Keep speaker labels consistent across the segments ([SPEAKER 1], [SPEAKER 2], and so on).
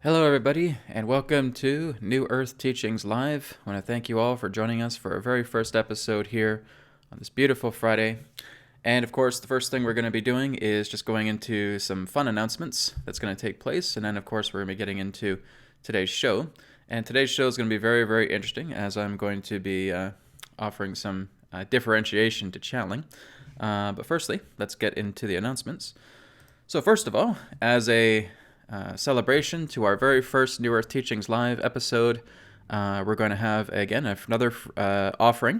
[SPEAKER 1] Hello, everybody, and welcome to New Earth Teachings Live. I want to thank you all for joining us for our very first episode here on this beautiful Friday. And of course, the first thing we're going to be doing is just going into some fun announcements that's going to take place. And then, of course, we're going to be getting into today's show. And today's show is going to be very, very interesting as I'm going to be offering some differentiation to channeling. But firstly, let's get into the announcements. So first of all, as a celebration to our very first New Earth Teachings Live episode, we're going to have, again, another offering.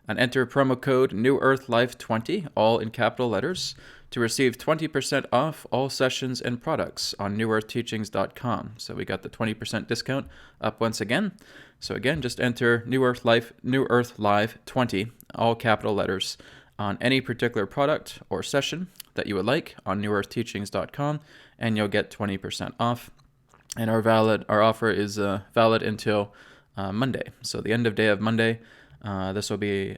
[SPEAKER 1] And enter promo code NEWEARTHLIFE20, all in capital letters, to receive 20% off all sessions and products on newearthteachings.com. So we got the 20% discount up once again. So again, just enter NEWEARTHLIFE20, all capital letters, on any particular product or session that you would like on newearthteachings.com, and you'll get 20% off. And our offer is valid until Monday. So the end of day of Monday, this will be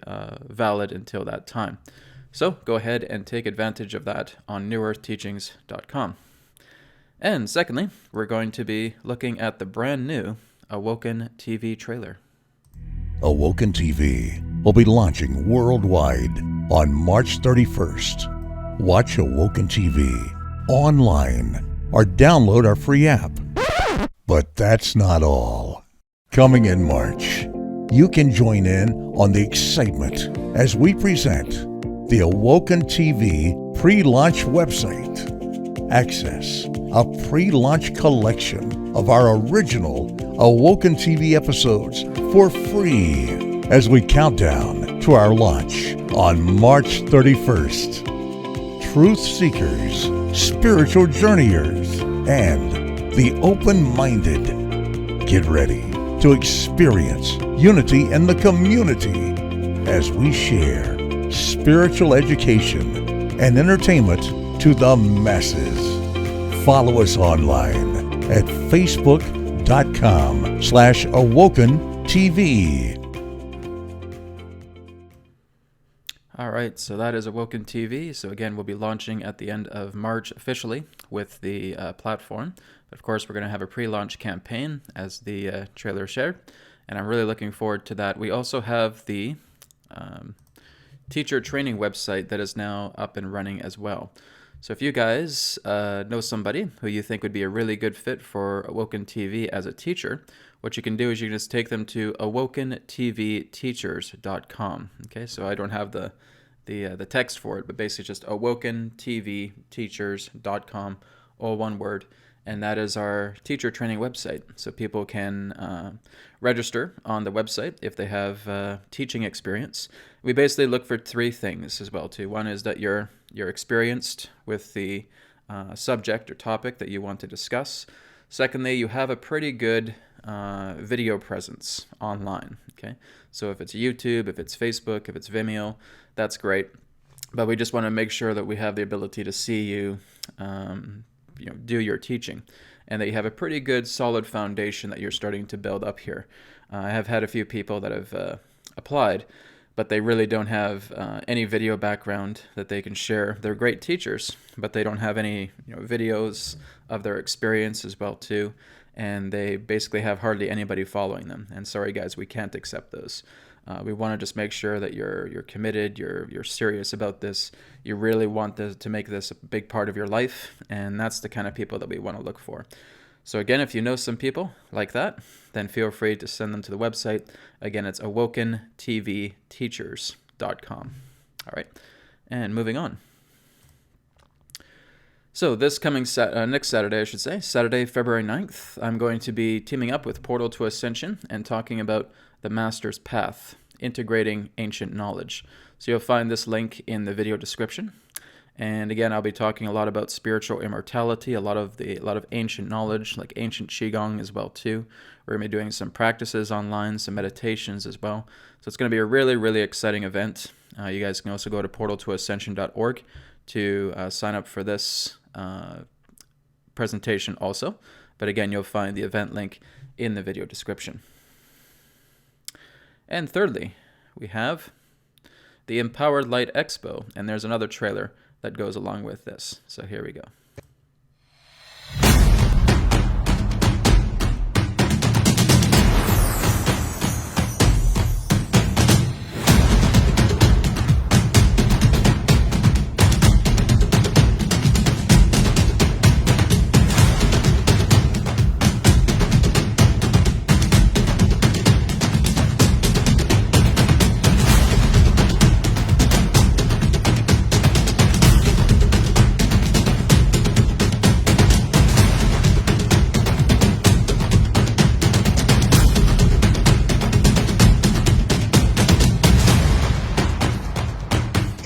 [SPEAKER 1] valid until that time. So go ahead and take advantage of that on newearthteachings.com. And secondly, we're going to be looking at the brand new Awoken TV trailer.
[SPEAKER 2] Awoken TV will be launching worldwide on March 31st. Watch Awoken TV online or download our free app. But that's not all. Coming in March, you can join in on the excitement as we present the Awoken TV pre-launch website. Access a pre-launch collection of our original Awoken TV episodes for free as we count down to our launch on March 31st. Truth seekers, spiritual journeyers, and the open-minded. Get ready to experience unity in the community as we share spiritual education and entertainment to the masses. Follow us online at facebook.com/awokentv.
[SPEAKER 1] All right, so that is Awoken TV. So again, we'll be launching at the end of March officially with the platform. But of course, we're going to have a pre-launch campaign as the trailer shared, and I'm really looking forward to that. We also have the teacher training website that is now up and running as well. So if you guys know somebody who you think would be a really good fit for Awoken TV as a teacher, what you can do is you can just take them to awokentvteachers.com. Okay, so I don't have the text for it, but basically just awokentvteachers.com, all one word. And that is our teacher training website. So people can register on the website if they have teaching experience. We basically look for three things as well too. One is that you're experienced with the subject or topic that you want to discuss. Secondly, you have a pretty good video presence online. Okay, so if it's YouTube, if it's Facebook, if it's Vimeo, that's great. But we just want to make sure that we have the ability to see you, do your teaching, and that you have a pretty good solid foundation that you're starting to build up here. I have had a few people that have applied, but they really don't have any video background that they can share. They're great teachers, but they don't have any videos of their experience as well too, and they basically have hardly anybody following them. And sorry guys, we can't accept those. We want to just make sure that you're committed, you're serious about this, you really want to make this a big part of your life, and that's the kind of people that we want to look for. So again, if you know some people like that, then feel free to send them to the website. Again, it's awokentvteachers.com. All right, and moving on. So this coming next Saturday, Saturday, February 9th, I'm going to be teaming up with Portal to Ascension and talking about the Master's Path, integrating ancient knowledge. So you'll find this link in the video description. And again, I'll be talking a lot about spiritual immortality, a lot of ancient knowledge, like ancient Qigong as well too. We're going to be doing some practices online, some meditations as well. So it's going to be a really, really exciting event. You guys can also go to portaltoascension.org to sign up for this presentation also. But again, you'll find the event link in the video description. And thirdly, we have the Empowered Light Expo, and there's another trailer that goes along with this. So here we go.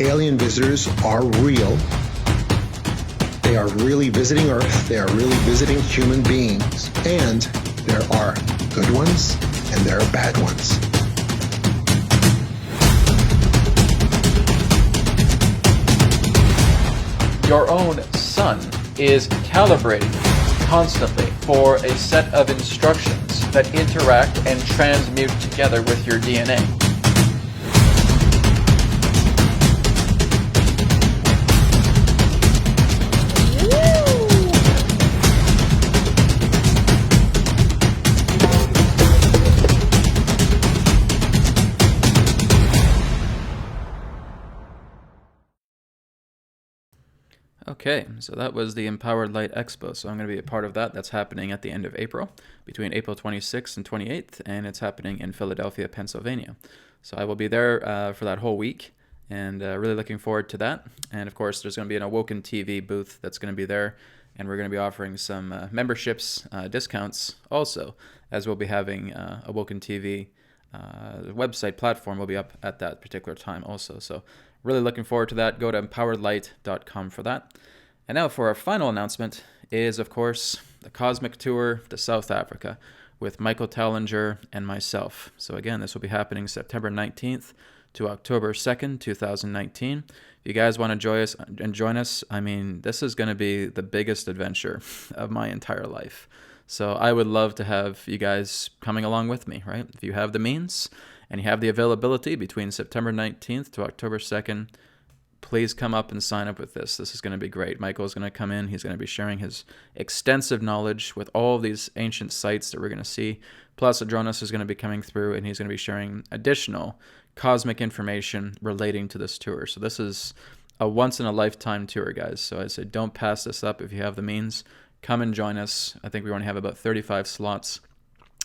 [SPEAKER 3] alien visitors are real. They are really visiting Earth. They are really visiting human beings. And there are good ones and there are bad ones.
[SPEAKER 1] Your own sun is calibrating constantly for a set of instructions that interact and transmute together with your DNA. Okay, so that was the Empowered Light Expo. So I'm going to be a part of that. That's happening at the end of April, between April 26th and 28th, and it's happening in Philadelphia, Pennsylvania. So I will be there for that whole week, and really looking forward to that. And of course, there's going to be an Awoken TV booth that's going to be there, and we're going to be offering some memberships discounts also, as we'll be having Awoken TV website platform will be up at that particular time also. So really looking forward to that. Go to empoweredlight.com for that. And now for our final announcement is, of course, the Cosmic Tour to South Africa with Michael Tallinger and myself. So again, this will be happening September 19th to October 2nd, 2019. If you guys want to join us, I mean, this is going to be the biggest adventure of my entire life. So I would love to have you guys coming along with me, right? If you have the means and you have the availability between September 19th to October 2nd, please come up and sign up with this. This is going to be great. Michael's going to come in. He's going to be sharing his extensive knowledge with all of these ancient sites that we're going to see. Plus, Adronis is going to be coming through, and he's going to be sharing additional cosmic information relating to this tour. So this is a once-in-a-lifetime tour, guys. So I say don't pass this up if you have the means. Come and join us. I think we only have about 35 slots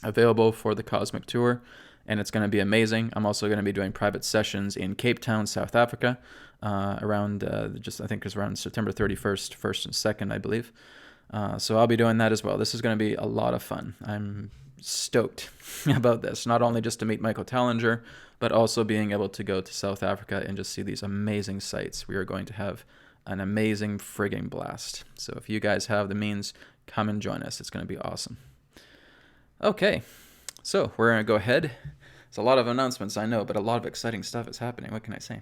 [SPEAKER 1] available for the Cosmic Tour, and it's going to be amazing. I'm also going to be doing private sessions in Cape Town, South Africa, around I think it's around September 31st, 1st and 2nd, I believe. So I'll be doing that as well. This is going to be a lot of fun. I'm stoked about this, not only just to meet Michael Tallinger, but also being able to go to South Africa and just see these amazing sites. We are going to have an amazing frigging blast. So if you guys have the means, come and join us. It's going to be awesome. Okay, so we're going to go ahead. It's a lot of announcements, I know, but a lot of exciting stuff is happening. What can I say?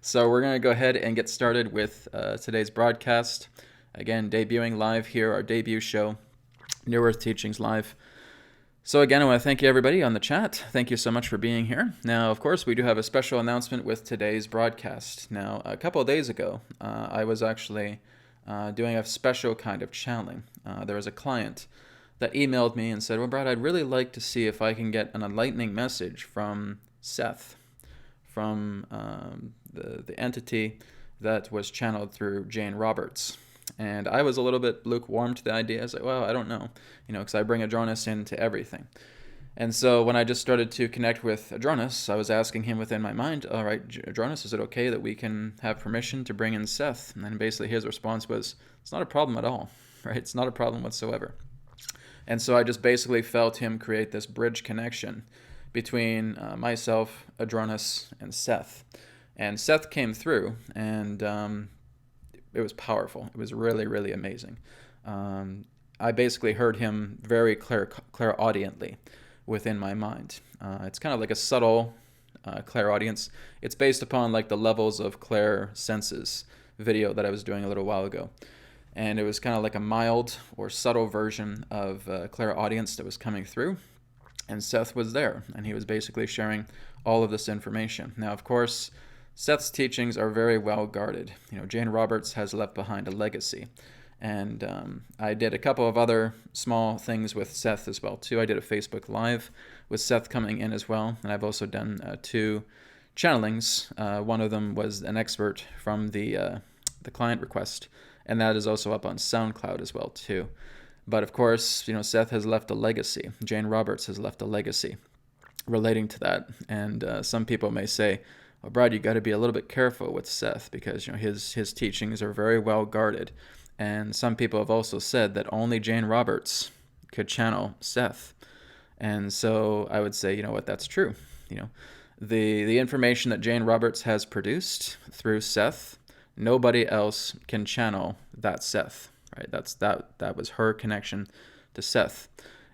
[SPEAKER 1] So we're going to go ahead and get started with today's broadcast. Again, debuting live here, our debut show, New Earth Teachings Live. So again, I want to thank you, everybody on the chat. Thank you so much for being here. Now, of course, we do have a special announcement with today's broadcast. Now, a couple of days ago, I was actually doing a special kind of channeling. There was a client that emailed me and said, well, Brad, I'd really like to see if I can get an enlightening message from Seth, from the entity that was channeled through Jane Roberts. And I was a little bit lukewarm to the idea. I was like, well, I don't know, because I bring Adronis into everything. And so when I just started to connect with Adronis, I was asking him within my mind, all right, Adronis, is it okay that we can have permission to bring in Seth? And then basically his response was, it's not a problem at all, right? It's not a problem whatsoever. And so I just basically felt him create this bridge connection between myself, Adronis, and Seth. And Seth came through, and it was powerful. It was really, really amazing. I basically heard him very clairaudiently within my mind. It's kind of like a subtle clairaudience. It's based upon like the levels of clair senses video that I was doing a little while ago. And it was kind of like a mild or subtle version of clairaudience that was coming through. And Seth was there, and he was basically sharing all of this information. Now, of course, Seth's teachings are very well guarded. Jane Roberts has left behind a legacy. And I did a couple of other small things with Seth as well, too. I did a Facebook Live with Seth coming in as well. And I've also done 2 channelings. One of them was an expert from the client request. And that is also up on SoundCloud as well, too. But of course, Seth has left a legacy. Jane Roberts has left a legacy relating to that. And some people may say, well, Brad, you got to be a little bit careful with Seth because his teachings are very well guarded. And some people have also said that only Jane Roberts could channel Seth. And so I would say, what, that's true. The information that Jane Roberts has produced through Seth, nobody else can channel that Seth, right? That was her connection to Seth.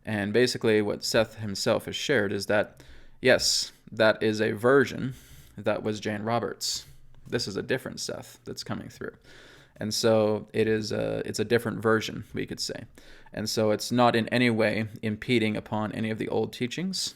[SPEAKER 1] And basically what Seth himself has shared is that, yes, that is a version that was Jane Roberts. This is a different Seth that's coming through. And so it's a different version, we could say. And so it's not in any way impeding upon any of the old teachings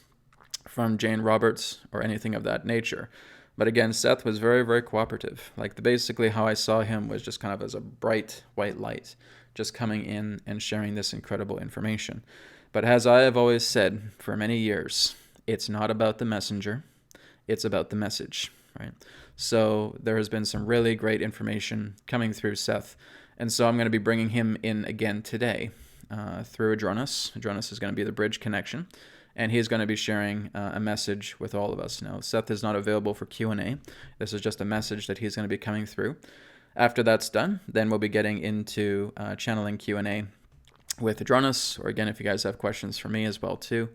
[SPEAKER 1] from Jane Roberts or anything of that nature. But again, Seth was very, very cooperative. Like basically how I saw him was just kind of as a bright white light, just coming in and sharing this incredible information. But as I have always said for many years, it's not about the messenger, it's about the message, right? So there has been some really great information coming through Seth. And so I'm going to be bringing him in again today through Adronis. Adronis is going to be the bridge connection. And he's going to be sharing a message with all of us. Now, Seth is not available for Q&A. This is just a message that he's going to be coming through. After that's done, then we'll be getting into channeling Q&A with Adronis. Or again, if you guys have questions for me as well too.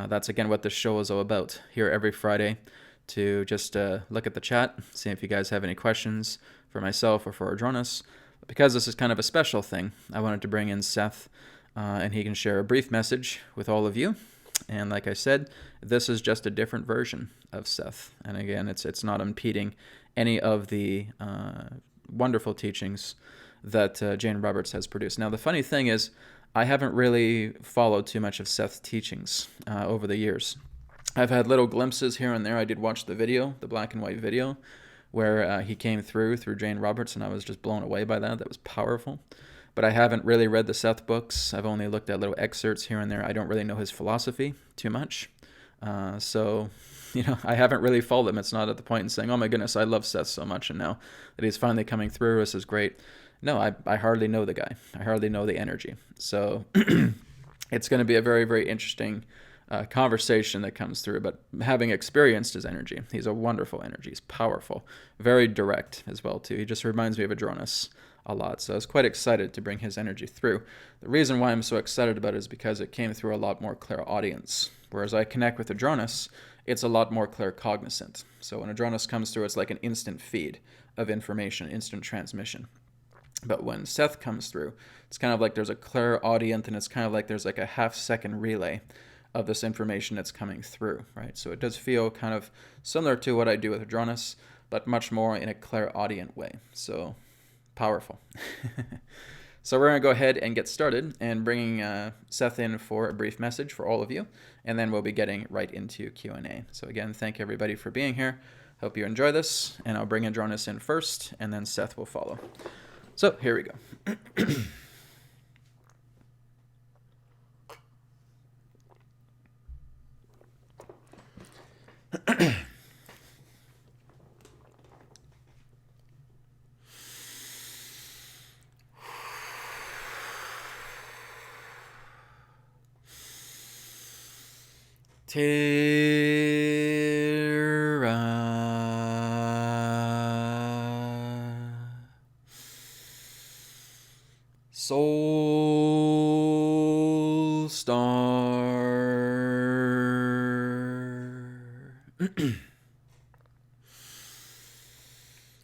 [SPEAKER 1] That's again what this show is all about. Here every Friday to just look at the chat, see if you guys have any questions for myself or for Adronis. But because this is kind of a special thing, I wanted to bring in Seth, and he can share a brief message with all of you. And like I said, this is just a different version of Seth. And again, it's not impeding any of the wonderful teachings that Jane Roberts has produced. Now, the funny thing is, I haven't really followed too much of Seth's teachings over the years. I've had little glimpses here and there. I did watch the video, the black and white video, where he came through Jane Roberts, and I was just blown away by that. That was powerful. But I haven't really read the Seth books. I've only looked at little excerpts here and there. I don't really know his philosophy too much. So, I haven't really followed him. It's not at the point in saying, oh my goodness, I love Seth so much, and now that he's finally coming through, this is great. No, I hardly know the guy. I hardly know the energy. So it's going to be a very, very interesting conversation that comes through. But having experienced his energy, he's a wonderful energy. He's powerful, very direct as well too. He just reminds me of Adronis a lot. So I was quite excited to bring his energy through. The reason why I'm so excited about it is because it came through a lot more clairaudience. Whereas I connect with Adronis, it's a lot more claircognizant. So when Adronis comes through, it's like an instant feed of information, instant transmission. But when Seth comes through, it's kind of like there's a clairaudient, and it's kind of like there's like a half-second relay of this information that's coming through, right? So it does feel kind of similar to what I do with Adronis, but much more in a clairaudient way. So powerful. So we're going to go ahead and get started and bringing Seth in for a brief message for all of you, and then we'll be getting right into Q&A. So again, thank everybody for being here. Hope you enjoy this, and I'll bring Adronis in first, and then Seth will follow. So here we go. Soul Star.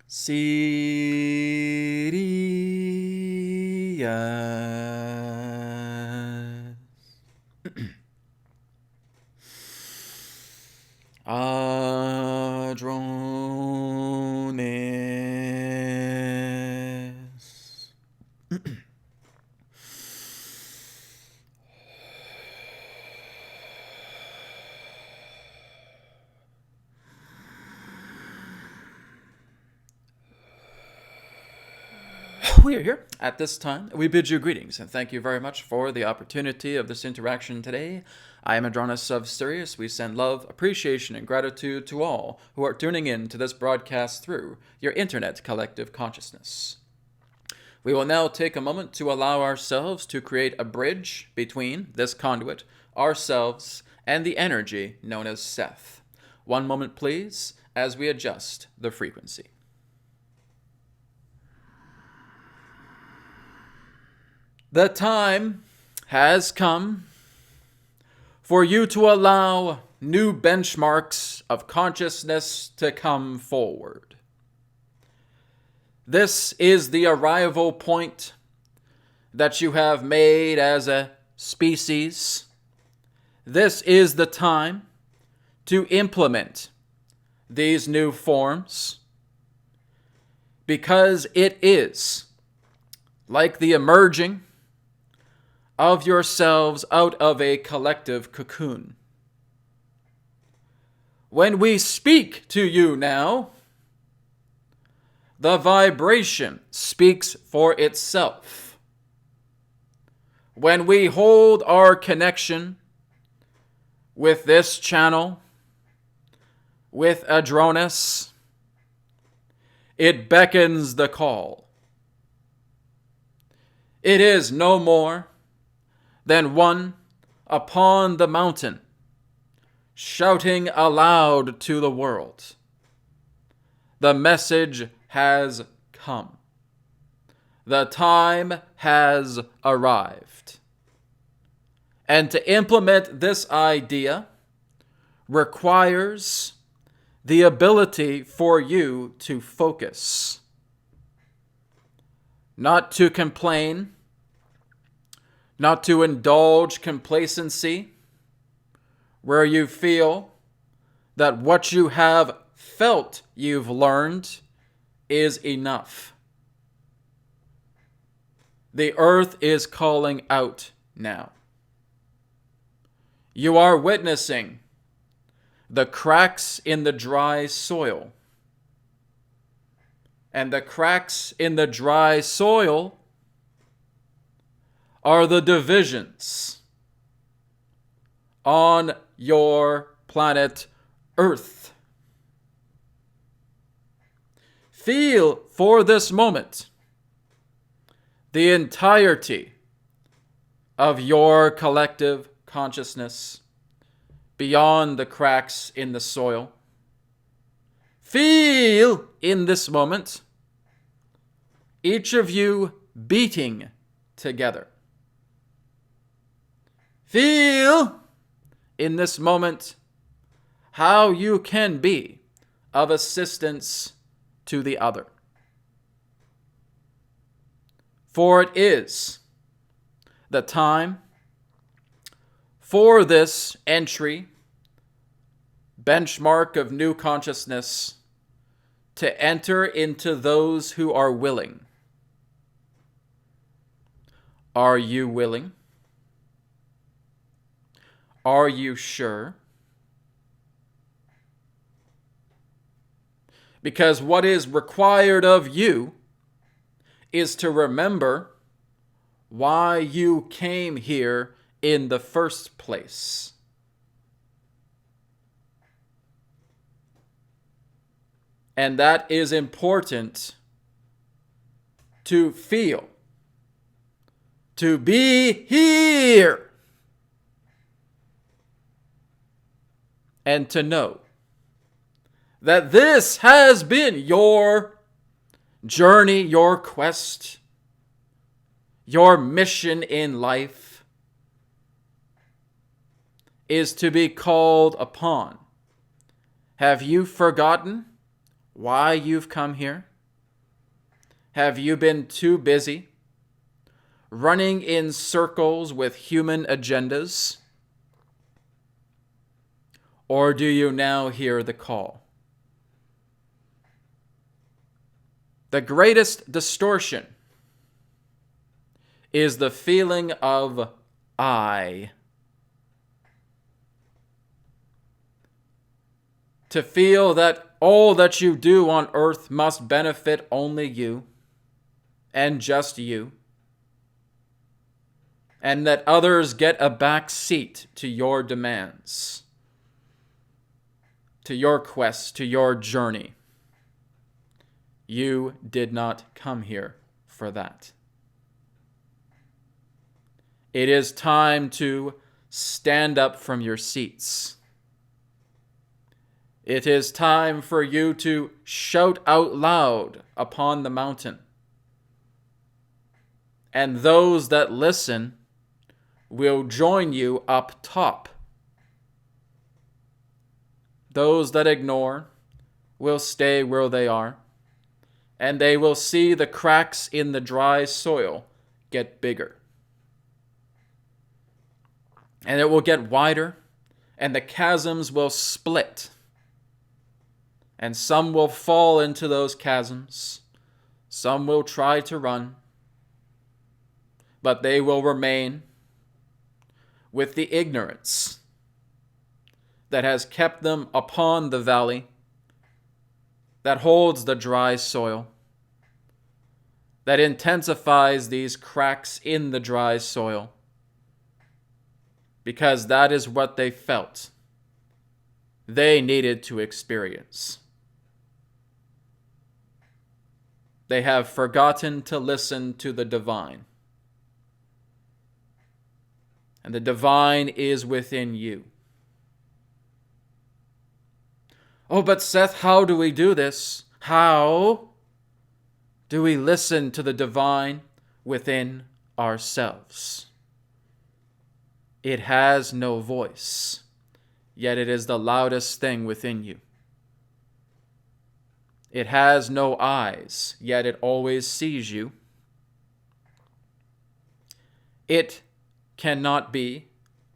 [SPEAKER 1] Sirius. Adronis. We are here at this time. We bid you greetings and thank you very much for the opportunity of this interaction today. I am Adronis of Sirius. We send love, appreciation, and gratitude to all who are tuning in to this broadcast through your internet collective consciousness. We will now take a moment to allow ourselves to create a bridge between this conduit, ourselves, and the energy known as Seth. One moment, please, as we adjust the frequency. The time has come for you to allow new benchmarks of consciousness to come forward. This is the arrival point that you have made as a species. This is the time to implement these new forms, because it is like the emerging of yourselves out of a collective cocoon. When we speak to you now, the vibration speaks for itself. When we hold our connection with this channel, with Adronis, it beckons the call. It is no more than one upon the mountain, shouting aloud to the world. The message has come. The time has arrived. And to implement this idea requires the ability for you to focus. Not to complain, not to indulge complacency, where you feel that what you have felt you've learned is enough. The earth is calling out now. You are witnessing the cracks in the dry soil. And the cracks in the dry soil are the divisions on your planet Earth. Feel for this moment the entirety of your collective consciousness beyond the cracks in the soil. Feel in this moment each of you beating together. Feel in this moment how you can be of assistance to the other. For it is the time for this entry, benchmark of new consciousness, to enter into those who are willing. Are you willing? Are you sure? Because what is required of you is to remember why you came here in the first place. And that is important to feel, to be here, and to know that this has been your journey, your quest, your mission in life is to be called upon. Have you forgotten why you've come here? Have you been too busy running in circles with human agendas? Or do you now hear the call? The greatest distortion is the feeling of I. To feel that all that you do on earth must benefit only you and just you, and that others get a back seat to your demands, to your quest, to your journey. You did not come here for that. It is time to stand up from your seats. It is time for you to shout out loud upon the mountain. And those that listen will join you up top. those that ignore, will stay where they are, and they will see the cracks in the dry soil get bigger. And it will get wider, and the chasms will split. And some will fall into those chasms. Some will try to run, but they will remain with the ignorance that has kept them upon the valley that holds the dry soil, that intensifies these cracks in the dry soil, because that is what they felt they needed to experience. They have forgotten to listen to the divine. And the divine is within you. Oh, but Seth, how do we do this? How do we listen to the divine within ourselves? It has no voice, yet it is the loudest thing within you. It has no eyes, yet it always sees you. It cannot be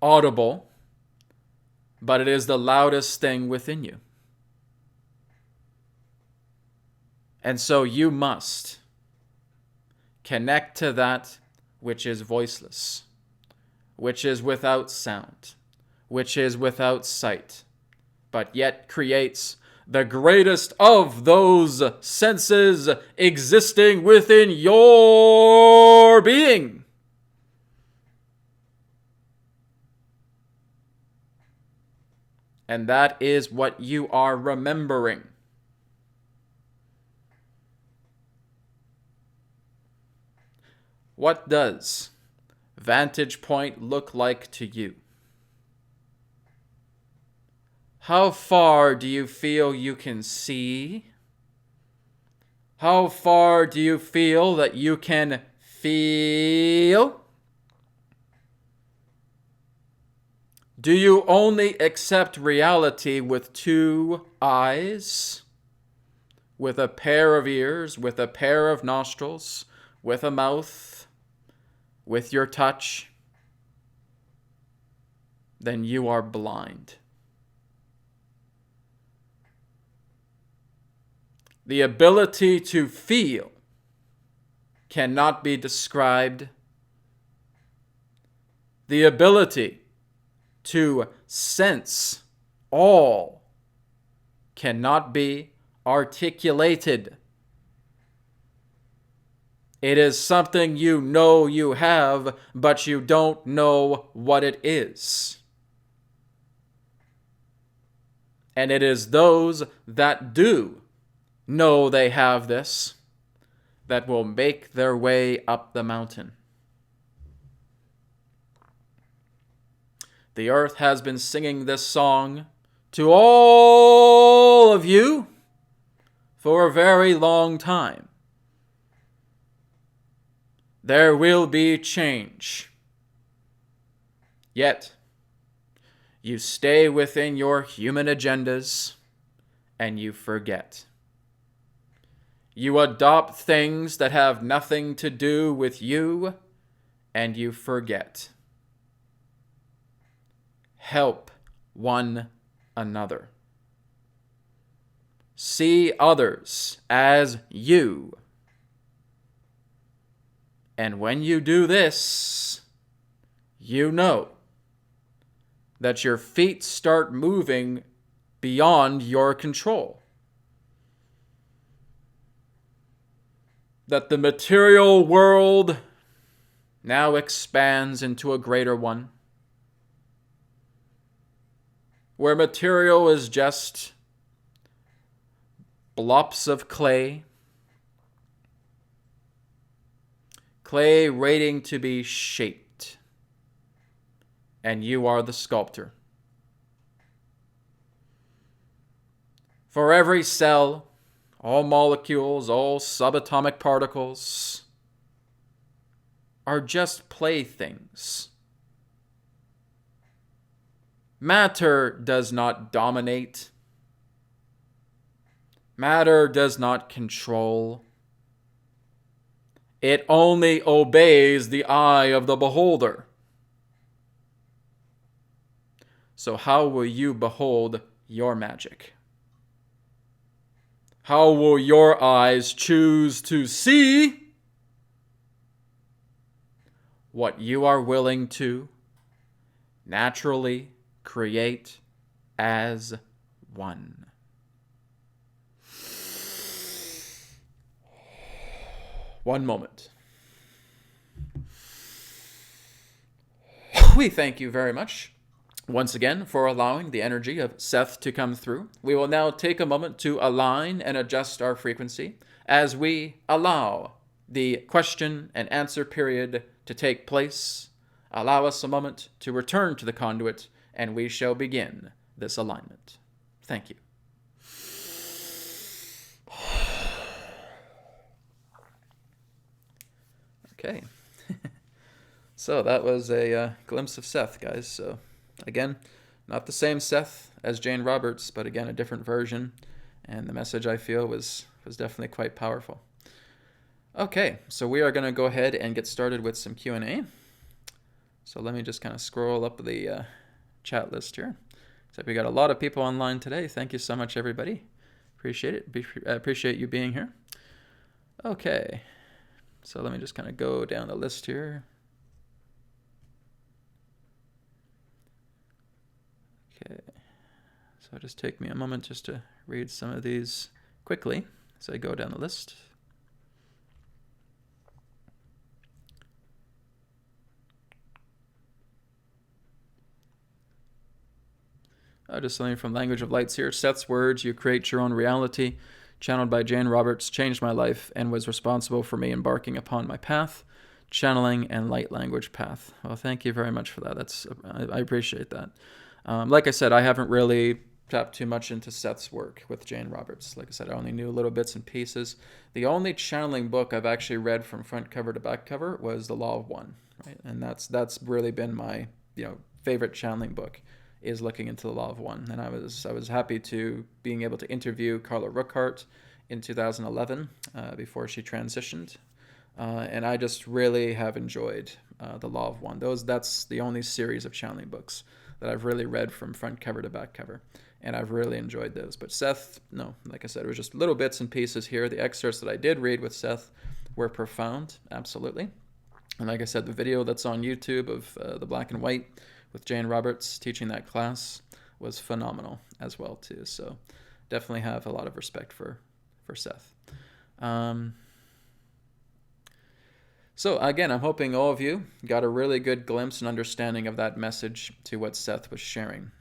[SPEAKER 1] audible, but it is the loudest thing within you. And so you must connect to that which is voiceless, which is without sound, which is without sight, but yet creates the greatest of those senses existing within your being. And that is what you are remembering. What does vantage point look like to you? How far do you feel you can see? How far do you feel that you can feel? Do you only accept reality with two eyes? With a pair of ears? With a pair of nostrils? With a mouth? With your touch? Then you are blind. The ability to feel cannot be described. The ability to sense all cannot be articulated. It is something you know you have, but you don't know what it is. And it is those that do know they have this that will make their way up the mountain. The earth has been singing this song to all of you for a very long time. There will be change. Yet, you stay within your human agendas and you forget. You adopt things that have nothing to do with you and you forget. Help one another. See others as you. And when you do this, you know that your feet start moving beyond your control. That the material world now expands into a greater one, where material is just blobs of clay waiting to be shaped, and you are the sculptor. For every cell, all molecules, all subatomic particles are just playthings. Matter does not dominate Matter does not control. It only obeys the eye of the beholder. So how will you behold your magic? How will your eyes choose to see what you are willing to naturally create as one? One moment. We thank you very much once again for allowing the energy of Seth to come through. We will now take a moment to align and adjust our frequency as we allow the question and answer period to take place. Allow us a moment to return to the conduit, and we shall begin this alignment. Thank you. Okay. So that was a glimpse of Seth, guys. So again, not the same Seth as Jane Roberts, but again, a different version. And the message, I feel, was definitely quite powerful. Okay, so we are going to go ahead and get started with some Q&A. So let me just kind of scroll up the chat list here. So we got a lot of people online today. Thank you so much, everybody. Appreciate it. Appreciate you being here. Okay, so let me just kind of go down the list here. Okay, so just take me a moment just to read some of these quickly as I go down the list. Just something from Language of Lights here. Seth's words, "You create your own reality," channeled by Jane Roberts, changed my life and was responsible for me embarking upon my path, channeling and light language path. Well, thank you very much for that. I appreciate that. Like I said, I haven't really tapped too much into Seth's work with Jane Roberts. Like I said, I only knew little bits and pieces. The only channeling book I've actually read from front cover to back cover was The Law of One, right? And that's really been my favorite channeling book, is looking into The Law of One. And I was happy to being able to interview Carla Rueckert in 2011 before she transitioned. And I just really have enjoyed The Law of One. That's the only series of channeling books that I've really read from front cover to back cover. And I've really enjoyed those. But Seth, no, like I said, it was just little bits and pieces here. The excerpts that I did read with Seth were profound, absolutely. And like I said, the video that's on YouTube of the black and white with Jane Roberts teaching that class was phenomenal as well too. So definitely have a lot of respect for Seth. So again, I'm hoping all of you got a really good glimpse and understanding of that message to what Seth was sharing.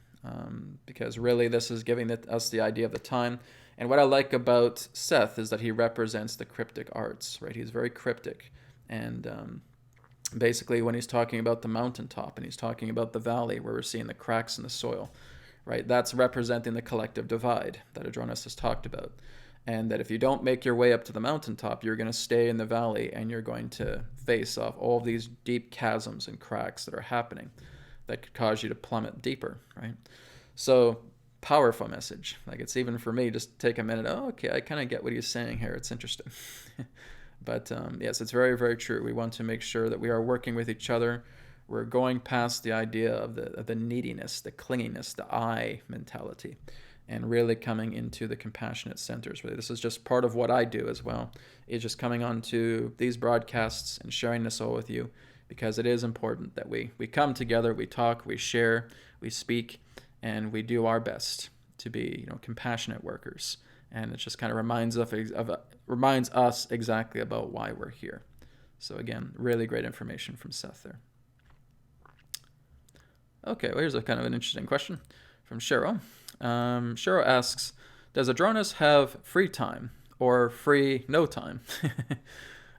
[SPEAKER 1] Because really this is giving us the idea of the time. And what I like about Seth is that he represents the cryptic arts, right? He's very cryptic. And basically when he's talking about the mountaintop and he's talking about the valley where we're seeing the cracks in the soil, right? That's representing the collective divide that Adronis has talked about. And that if you don't make your way up to the mountaintop, you're going to stay in the valley and you're going to face off all of these deep chasms and cracks that are happening that could cause you to plummet deeper, right? So powerful message. Like, it's even for me, just take a minute. Oh, okay, I kind of get what he's saying here. It's interesting. But yes, it's very, very true. We want to make sure that we are working with each other. We're going past the idea of the neediness, the clinginess, the I mentality, and really coming into the compassionate centers. Really, this is just part of what I do as well, is just coming onto these broadcasts and sharing this all with you, because it is important that we come together, we talk, we share, we speak, and we do our best to be compassionate workers. And it just kind of reminds us exactly about why we're here. So again, really great information from Seth there. Okay, well, here's a kind of an interesting question from Cheryl. Cheryl asks, does Adronis have free time or free no time?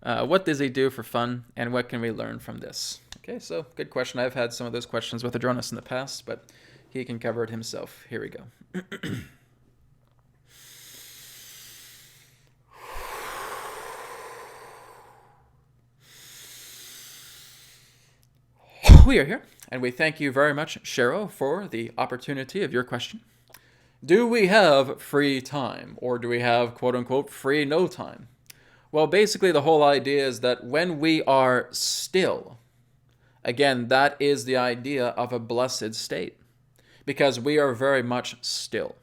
[SPEAKER 1] What does he do for fun, and what can we learn from this? Okay, so good question. I've had some of those questions with Adronis in the past, but he can cover it himself. Here we go. We are here, and we thank you very much, Cheryl, for the opportunity of your question. Do we have free time, or do we have quote unquote free no time? Well, basically the whole idea is that when we are still, again, that is the idea of a blessed state, because we are very much still.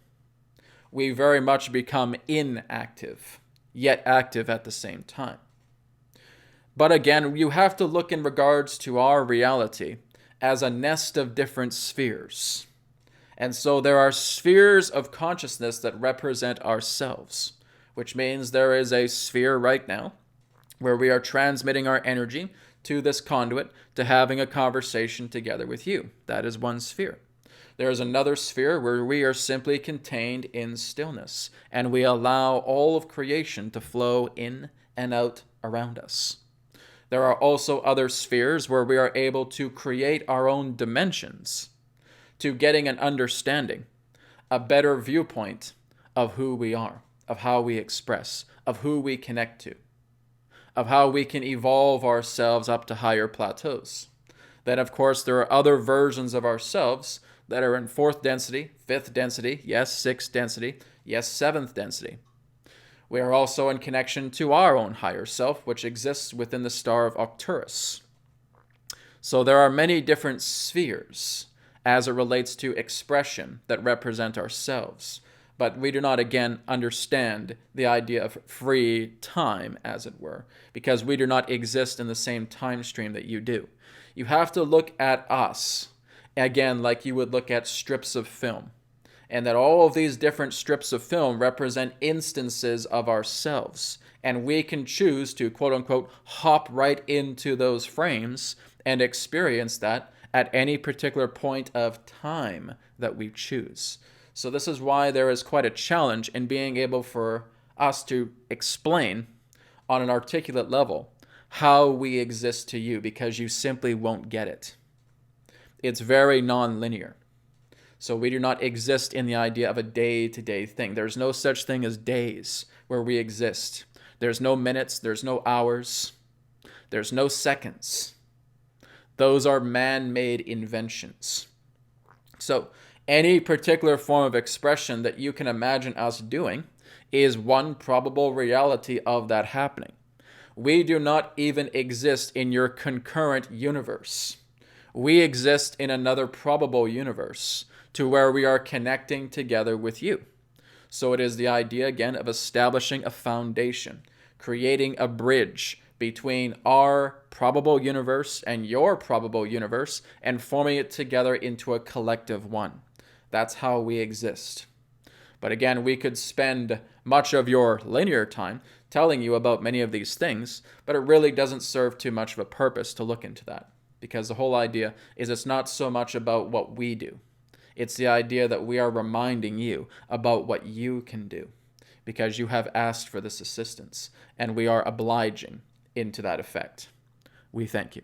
[SPEAKER 1] We very much become inactive, yet active at the same time. But again, you have to look in regards to our reality as a nest of different spheres. And so there are spheres of consciousness that represent ourselves, which means there is a sphere right now where we are transmitting our energy to this conduit to having a conversation together with you. That is one sphere. There is another sphere where we are simply contained in stillness, and we allow all of creation to flow in and out around us. There are also other spheres where we are able to create our own dimensions, to getting an understanding, a better viewpoint of who we are, of how we express, of who we connect to, of how we can evolve ourselves up to higher plateaus. Then, of course, there are other versions of ourselves that are in 4th density, 5th density, yes, 6th density, yes, 7th density. We are also in connection to our own higher self, which exists within the star of Arcturus. So there are many different spheres as it relates to expression that represent ourselves. But we do not, again, understand the idea of free time, as it were, because we do not exist in the same time stream that you do. You have to look at us, again, like you would look at strips of film, and that all of these different strips of film represent instances of ourselves, and we can choose to, quote-unquote, hop right into those frames and experience that at any particular point of time that we choose. So this is why there is quite a challenge in being able for us to explain on an articulate level how we exist to you, because you simply won't get it. It's very non-linear. So we do not exist in the idea of a day-to-day thing. There's no such thing as days where we exist. There's no minutes, there's no hours, there's no seconds. Those are man-made inventions. So any particular form of expression that you can imagine us doing is one probable reality of that happening. We do not even exist in your concurrent universe. We exist in another probable universe to where we are connecting together with you. So it is the idea, again, of establishing a foundation, creating a bridge between our probable universe and your probable universe, and forming it together into a collective one. That's how we exist. But again, we could spend much of your linear time telling you about many of these things, but it really doesn't serve too much of a purpose to look into that, because the whole idea is it's not so much about what we do. It's the idea that we are reminding you about what you can do, because you have asked for this assistance, and we are obliging into that effect. We thank you.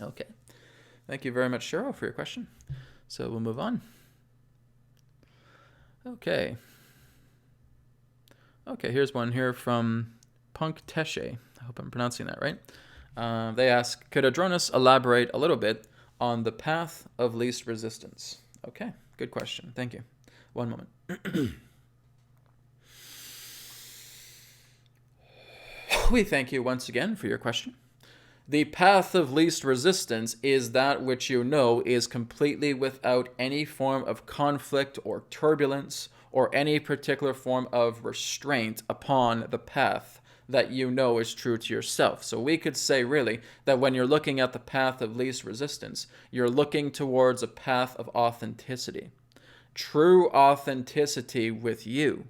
[SPEAKER 1] Okay. Thank you very much, Cheryl, for your question. So we'll move on. Okay. Okay, here's one here from Punk Teshe. I hope I'm pronouncing that right. They ask, could Adronis elaborate a little bit on the path of least resistance? Okay, good question. Thank you. One moment. We thank you once again for your question. The path of least resistance is that which you know is completely without any form of conflict or turbulence or any particular form of restraint upon the path that you know is true to yourself. So we could say really that when you're looking at the path of least resistance, you're looking towards a path of authenticity. True authenticity with you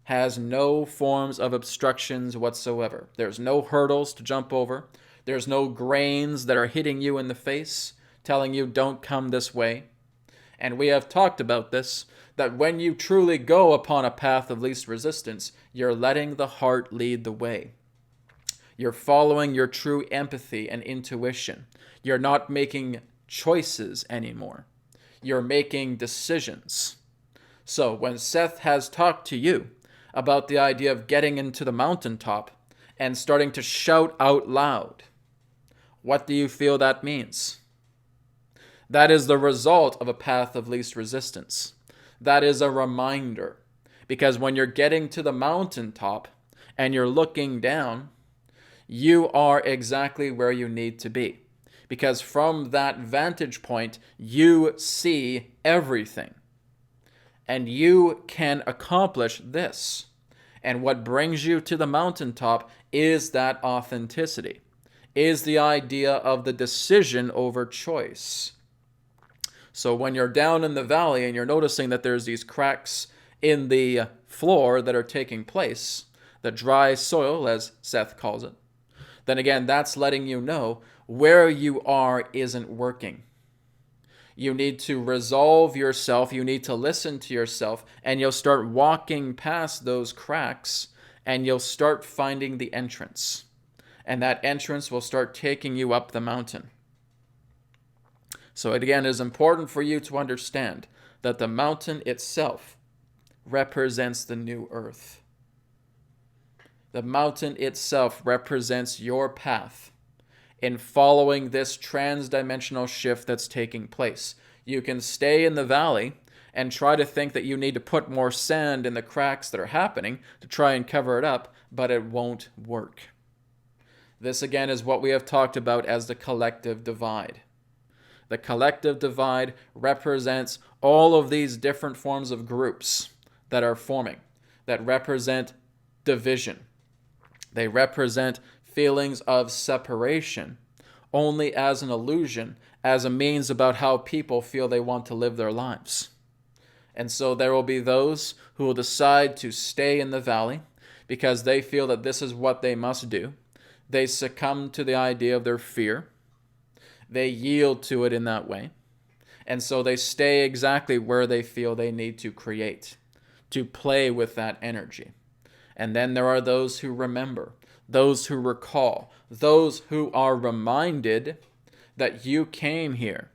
[SPEAKER 1] has no forms of obstructions whatsoever. There's no hurdles to jump over. There's no grains that are hitting you in the face, telling you don't come this way. And we have talked about this, that when you truly go upon a path of least resistance, you're letting the heart lead the way. You're following your true empathy and intuition. You're not making choices anymore. You're making decisions. So when Seth has talked to you about the idea of getting into the mountaintop and starting to shout out loud, what do you feel that means? That is the result of a path of least resistance. That is a reminder. Because when you're getting to the mountaintop and you're looking down, you are exactly where you need to be. Because from that vantage point, you see everything. And you can accomplish this. And what brings you to the mountaintop is that authenticity, is the idea of the decision over choice. So when you're down in the valley and you're noticing that there's these cracks in the floor that are taking place, the dry soil, as Seth calls it, then again, that's letting you know where you are isn't working. You need to resolve yourself, you need to listen to yourself, and you'll start walking past those cracks, and you'll start finding the entrance. And that entrance will start taking you up the mountain. So it again is important for you to understand that the mountain itself represents the new earth. The mountain itself represents your path in following this trans-dimensional shift that's taking place. You can stay in the valley and try to think that you need to put more sand in the cracks that are happening to try and cover it up, but it won't work. This again is what we have talked about as the collective divide. The collective divide represents all of these different forms of groups that are forming, that represent division. They represent feelings of separation only as an illusion, as a means about how people feel they want to live their lives. And so there will be those who will decide to stay in the valley because they feel that this is what they must do. They succumb to the idea of their fear. They yield to it in that way. And so they stay exactly where they feel they need to create, to play with that energy. And then there are those who remember, those who recall, those who are reminded that you came here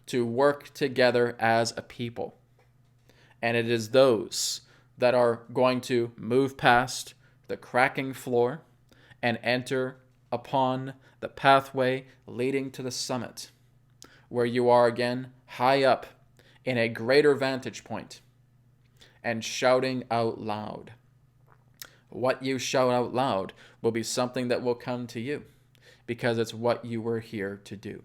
[SPEAKER 1] to work together as a people. And it is those that are going to move past the cracking floor and enter upon the pathway leading to the summit, where you are again high up in a greater vantage point and shouting out loud. What you shout out loud will be something that will come to you because it's what you were here to do.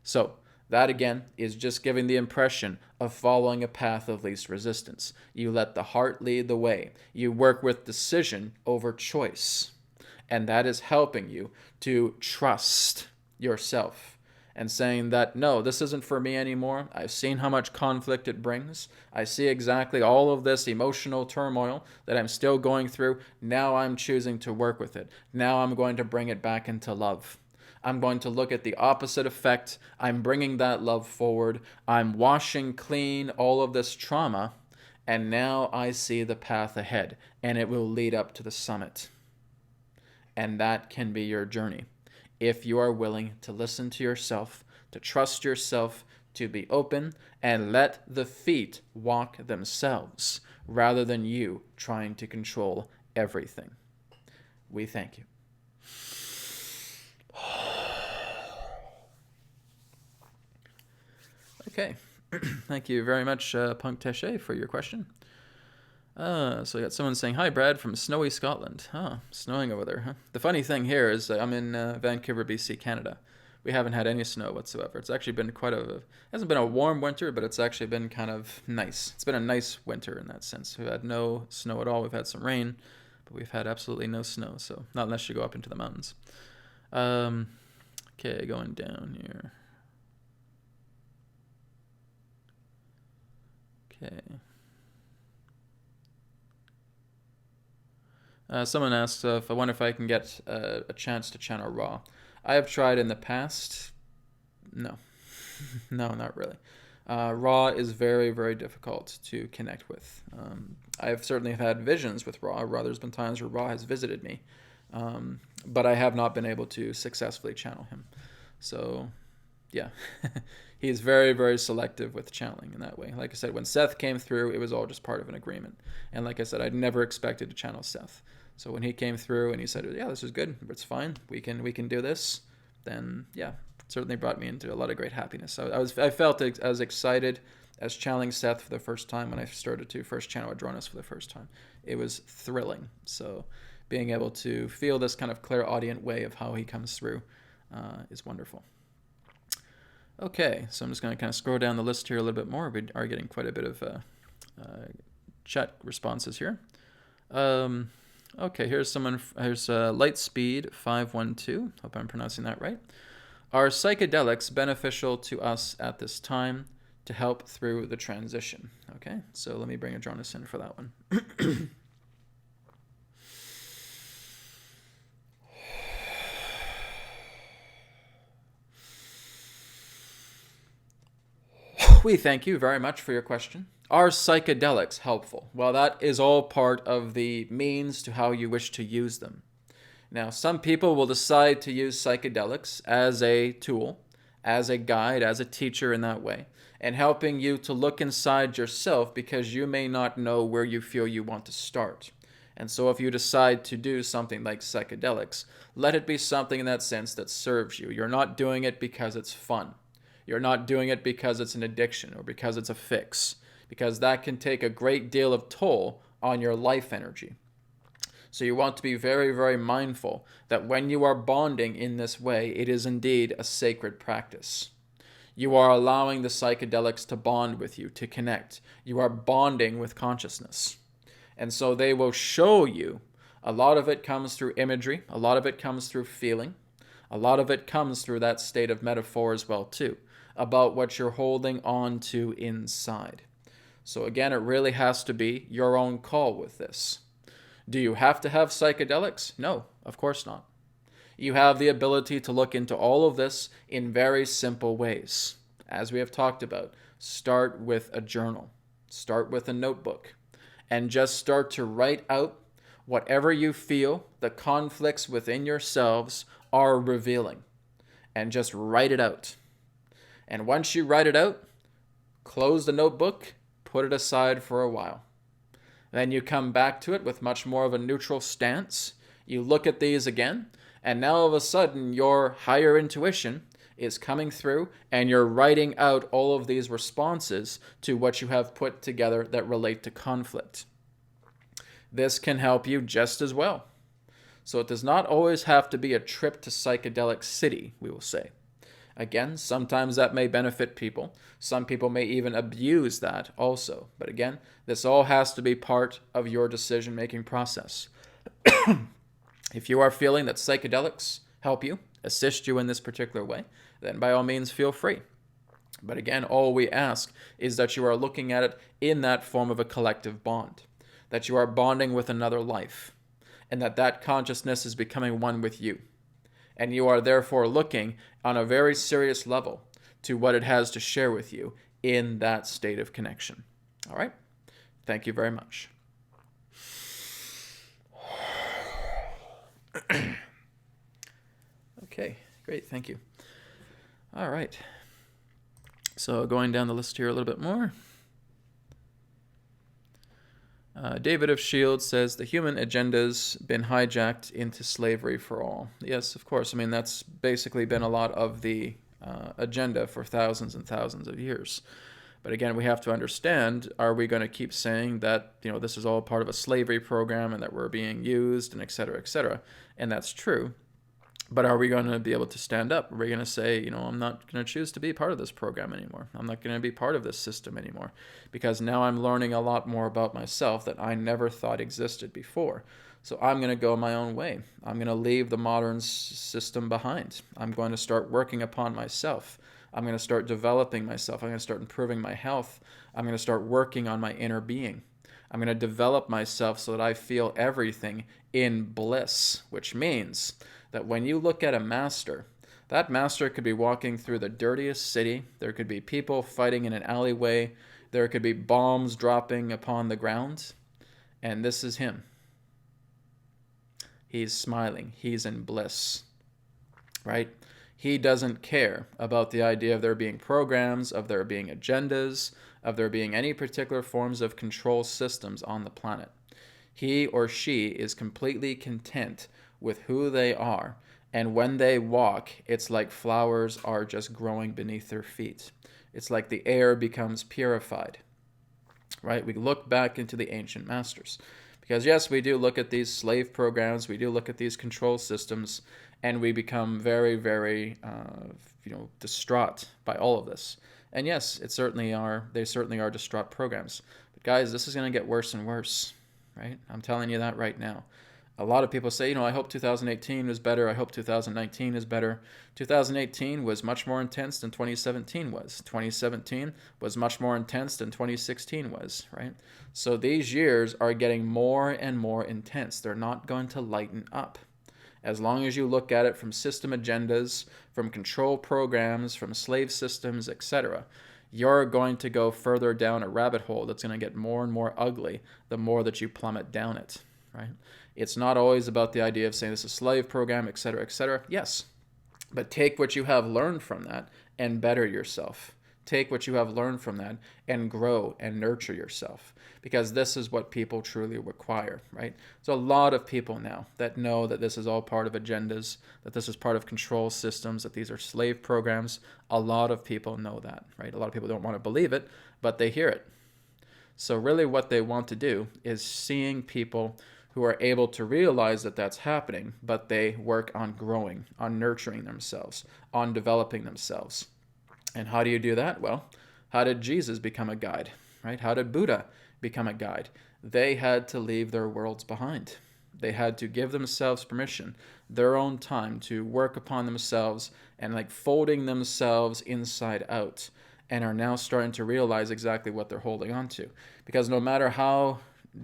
[SPEAKER 1] So that again is just giving the impression of following a path of least resistance. You let the heart lead the way. You work with decision over choice. And that is helping you to trust yourself and saying that, no, this isn't for me anymore. I've seen how much conflict it brings. I see exactly all of this emotional turmoil that I'm still going through. Now I'm choosing to work with it. Now I'm going to bring it back into love. I'm going to look at the opposite effect. I'm bringing that love forward. I'm washing clean all of this trauma. And now I see the path ahead, and it will lead up to the summit. And that can be your journey if you are willing to listen to yourself, to trust yourself, to be open, and let the feet walk themselves rather than you trying to control everything. We thank you. Okay. Thank you very much, Punk Teshe, for your question. So we got someone saying, "Hi, Brad, from snowy Scotland." Oh, snowing over there, huh? The funny thing here is I'm in Vancouver, BC, Canada. We haven't had any snow whatsoever. It's actually been hasn't been a warm winter, but it's actually been kind of nice. It's been a nice winter in that sense. We've had no snow at all. We've had some rain, but we've had absolutely no snow. So not unless you go up into the mountains. Okay, going down here. Okay. Someone asked if I wonder if I can get a chance to channel Ra. I have tried in the past. No. No, not really. Ra is very, very difficult to connect with. I've certainly had visions with Ra. There's been times where Ra has visited me. But I have not been able to successfully channel him. So, yeah. He's very, very selective with channeling in that way. Like I said, when Seth came through, it was all just part of an agreement. And like I said, I'd never expected to channel Seth. So when he came through and he said, yeah, this is good, it's fine, we can do this, then yeah, certainly brought me into a lot of great happiness. I felt as excited as channeling Seth for the first time when I started to first channel Adronis for the first time. It was thrilling. So being able to feel this kind of clairaudient way of how he comes through is wonderful. Okay, so I'm just going to kind of scroll down the list here a little bit more. We are getting quite a bit of chat responses here. Okay, here's Lightspeed 512. Hope I'm pronouncing that right. Are psychedelics beneficial to us at this time to help through the transition? Okay, so let me bring Adronis in for that one. We thank you very much for your question. Are psychedelics helpful? Well, that is all part of the means to how you wish to use them. Now, some people will decide to use psychedelics as a tool, as a guide, as a teacher in that way, and helping you to look inside yourself because you may not know where you feel you want to start. And so if you decide to do something like psychedelics, let it be something in that sense that serves you. You're not doing it because it's fun. You're not doing it because it's an addiction or because it's a fix, because that can take a great deal of toll on your life energy. So you want to be very, very mindful that when you are bonding in this way, it is indeed a sacred practice. You are allowing the psychedelics to bond with you, to connect. You are bonding with consciousness. And so they will show you. A lot of it comes through imagery. A lot of it comes through feeling. A lot of it comes through that state of metaphor as well too, about what you're holding on to inside. So again, it really has to be your own call with this. Do you have to have psychedelics? No, of course not. You have the ability to look into all of this in very simple ways. As we have talked about, start with a journal, start with a notebook, and just start to write out whatever you feel the conflicts within yourselves are revealing, and just write it out. And once you write it out, close the notebook, put it aside for a while. Then you come back to it with much more of a neutral stance. You look at these again, and now all of a sudden your higher intuition is coming through and you're writing out all of these responses to what you have put together that relate to conflict. This can help you just as well. So it does not always have to be a trip to psychedelic city, we will say. Again, sometimes that may benefit people. Some people may even abuse that also. But again, this all has to be part of your decision-making process. If you are feeling that psychedelics help you, assist you in this particular way, then by all means feel free. But again, all we ask is that you are looking at it in that form of a collective bond, that you are bonding with another life, and that consciousness is becoming one with you. And you are therefore looking on a very serious level to what it has to share with you in that state of connection. All right? Thank you very much. Okay, great. Thank you. All right. So going down the list here a little bit more. David of Shield says the human agenda's been hijacked into slavery for all. Yes, of course. I mean, that's basically been a lot of the agenda for thousands and thousands of years. But again, we have to understand, are we going to keep saying that, this is all part of a slavery program and that we're being used and et cetera, et cetera? And that's true. But are we going to be able to stand up? Are we going to say, I'm not going to choose to be part of this program anymore. I'm not going to be part of this system anymore. Because now I'm learning a lot more about myself that I never thought existed before. So I'm going to go my own way. I'm going to leave the modern system behind. I'm going to start working upon myself. I'm going to start developing myself. I'm going to start improving my health. I'm going to start working on my inner being. I'm going to develop myself so that I feel everything in bliss, which means that when you look at a master, that master could be walking through the dirtiest city. There could be people fighting in an alleyway. There could be bombs dropping upon the ground. And this is him. He's smiling. He's in bliss, right? He doesn't care about the idea of there being programs, of there being agendas, of there being any particular forms of control systems on the planet. He or she is completely content with who they are And when they walk, it's like flowers are just growing beneath their feet. It's like the air becomes purified, right? We look back into the ancient masters. Because yes, we do look at these slave programs, we do look at these control systems, and we become very, very, distraught by all of this. And yes, they certainly are distraught programs. But guys, this is going to get worse and worse, right? I'm telling you that right now. A lot of people say, I hope 2018 was better. I hope 2019 is better. 2018 was much more intense than 2017 was. 2017 was much more intense than 2016 was, right? So these years are getting more and more intense. They're not going to lighten up. As long as you look at it from system agendas, from control programs, from slave systems, etc., you're going to go further down a rabbit hole that's going to get more and more ugly the more that you plummet down it, right? It's not always about the idea of saying this is a slave program, etc., etc. Yes, but take what you have learned from that and better yourself. Take what you have learned from that and grow and nurture yourself, because this is what people truly require, right? So a lot of people now that know that this is all part of agendas, that this is part of control systems, that these are slave programs. A lot of people know that, right? A lot of people don't want to believe it, but they hear it. So really what they want to do is seeing people who are able to realize that that's happening, but they work on growing, on nurturing themselves, on developing themselves. And how do you do that? Well, how did Jesus become a guide, right? How did Buddha become a guide? They had to leave their worlds behind. They had to give themselves permission, their own time to work upon themselves and like folding themselves inside out, and are now starting to realize exactly what they're holding on to. Because no matter how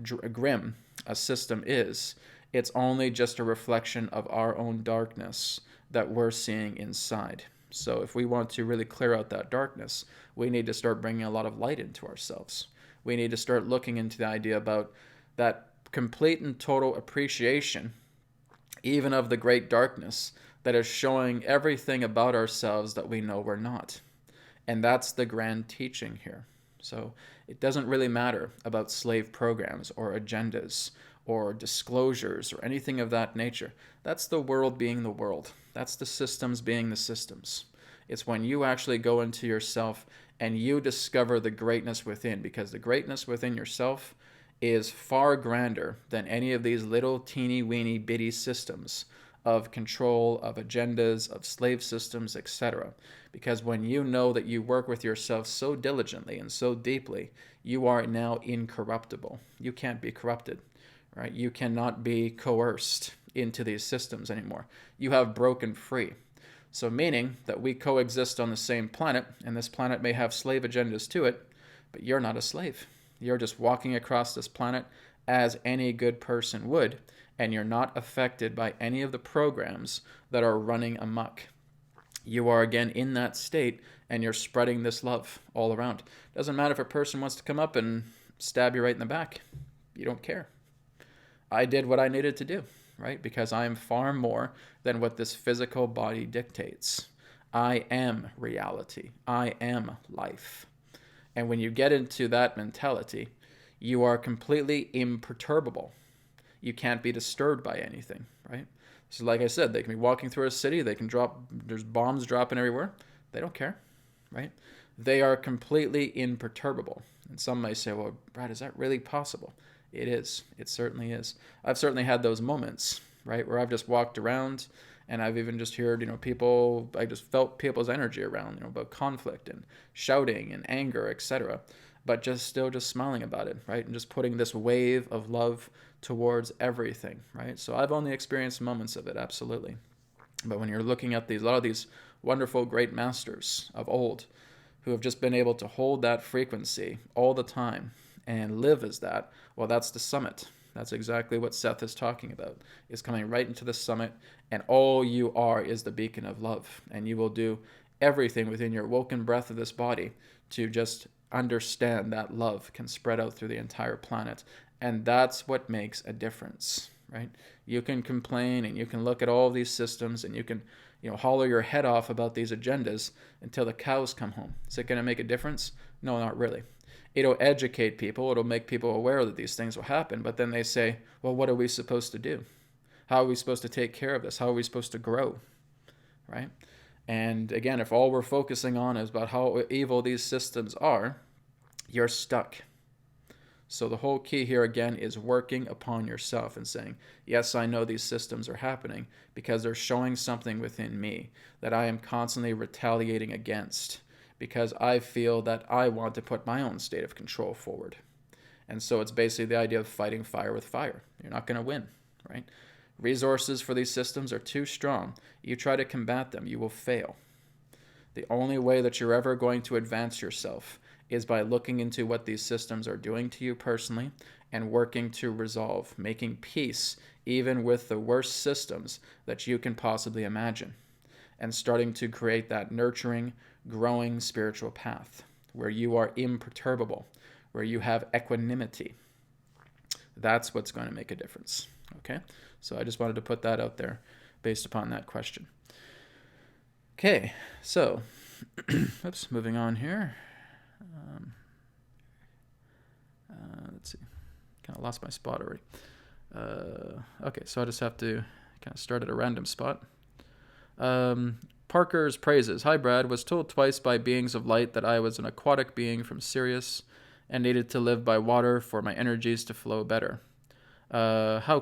[SPEAKER 1] grim a system is, it's only just a reflection of our own darkness that we're seeing inside. So if we want to really clear out that darkness, we need to start bringing a lot of light into ourselves. We need to start looking into the idea about that complete and total appreciation, even of the great darkness that is showing everything about ourselves that we know we're not. And that's the grand teaching here. So it doesn't really matter about slave programs or agendas or disclosures or anything of that nature. That's the world being the world. That's the systems being the systems. It's when you actually go into yourself and you discover the greatness within, because the greatness within yourself is far grander than any of these little teeny weeny bitty systems of control, of agendas, of slave systems, etc. Because when you know that you work with yourself so diligently and so deeply, you are now incorruptible. You can't be corrupted, right? You cannot be coerced into these systems anymore. You have broken free. So meaning that we coexist on the same planet, and this planet may have slave agendas to it, but you're not a slave. You're just walking across this planet as any good person would, and you're not affected by any of the programs that are running amok. You are again in that state, and you're spreading this love all around. Doesn't matter if a person wants to come up and stab you right in the back. You don't care. I did what I needed to do, right? Because I am far more than what this physical body dictates. I am reality. I am life. And when you get into that mentality, you are completely imperturbable. You can't be disturbed by anything, right? So like I said, they can be walking through a city, there's bombs dropping everywhere. They don't care, right? They are completely imperturbable. And some may say, well, Brad, is that really possible? It is. It certainly is. I've certainly had those moments, right, where I've just walked around and I've even just heard, people, I just felt people's energy around, about conflict and shouting and anger, etc. But still smiling about it, right? And just putting this wave of love towards everything, right? So I've only experienced moments of it, absolutely. But when you're looking at a lot of these wonderful, great masters of old who have just been able to hold that frequency all the time and live as that, well, that's the summit. That's exactly what Seth is talking about, is coming right into the summit, and all you are is the beacon of love. And you will do everything within your woken breath of this body to just understand that love can spread out through the entire planet. And that's what makes a difference, right? You can complain and you can look at all these systems and you can, holler your head off about these agendas until the cows come home. Is it going to make a difference? No, not really. It'll educate people. It'll make people aware that these things will happen. But then they say, well, what are we supposed to do? How are we supposed to take care of this? How are we supposed to grow, right? And again, if all we're focusing on is about how evil these systems are, you're stuck. So the whole key here again is working upon yourself and saying, yes, I know these systems are happening because they're showing something within me that I am constantly retaliating against because I feel that I want to put my own state of control forward. And so it's basically the idea of fighting fire with fire. You're not going to win, right? Resources for these systems are too strong. You try to combat them, you will fail. The only way that you're ever going to advance yourself is by looking into what these systems are doing to you personally and working to resolve, making peace even with the worst systems that you can possibly imagine, and starting to create that nurturing, growing spiritual path where you are imperturbable, where you have equanimity. That's what's going to make a difference. Okay? So I just wanted to put that out there based upon that question. Okay, so, oops, moving on here. Let's see, kind of lost my spot already. Okay, so I just have to kind of start at a random spot. Parker's praises. Hi, Brad. Was told twice by beings of light that I was an aquatic being from Sirius and needed to live by water for my energies to flow better. How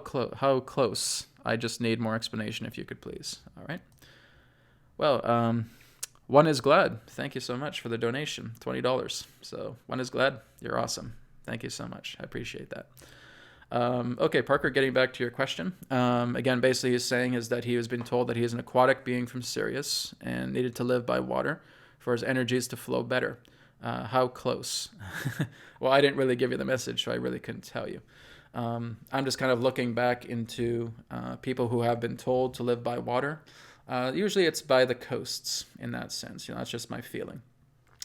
[SPEAKER 1] close? I just need more explanation if you could please. All right. Well, One is Glad. Thank you so much for the donation, $20. So One is Glad, you're awesome. Thank you so much. I appreciate that. Okay, Parker, getting back to your question. Again, basically he's saying is that he has been told that he is an aquatic being from Sirius and needed to live by water for his energies to flow better. How close? Well, I didn't really give you the message, so I really couldn't tell you. I'm just kind of looking back into people who have been told to live by water. Usually it's by the coasts in that sense. That's just my feeling.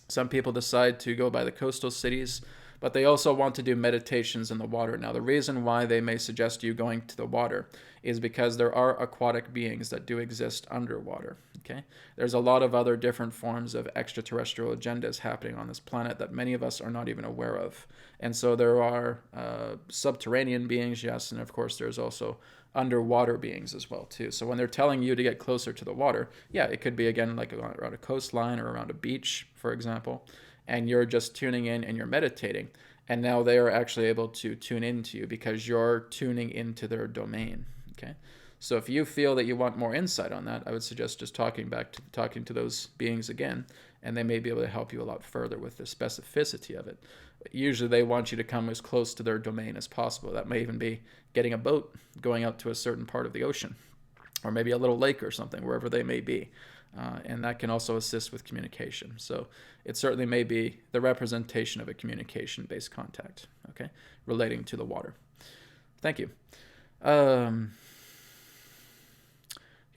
[SPEAKER 1] Some people decide to go by the coastal cities, but they also want to do meditations in the water. Now, the reason why they may suggest you going to the water is because there are aquatic beings that do exist underwater. Okay, there's a lot of other different forms of extraterrestrial agendas happening on this planet that many of us are not even aware of. And so there are subterranean beings, yes, and of course there's also underwater beings as well too. So when they're telling you to get closer to the water, yeah, it could be again like around a coastline or around a beach, for example, and you're just tuning in and you're meditating, and now they are actually able to tune into you because you're tuning into their domain. Okay, so if you feel that you want more insight on that, I would suggest just talking to those beings again, and they may be able to help you a lot further with the specificity of it. But usually they want you to come as close to their domain as possible. That may even be getting a boat, going out to a certain part of the ocean, or maybe a little lake or something, wherever they may be. And that can also assist with communication. So it certainly may be the representation of a communication-based contact, okay, relating to the water. Thank you.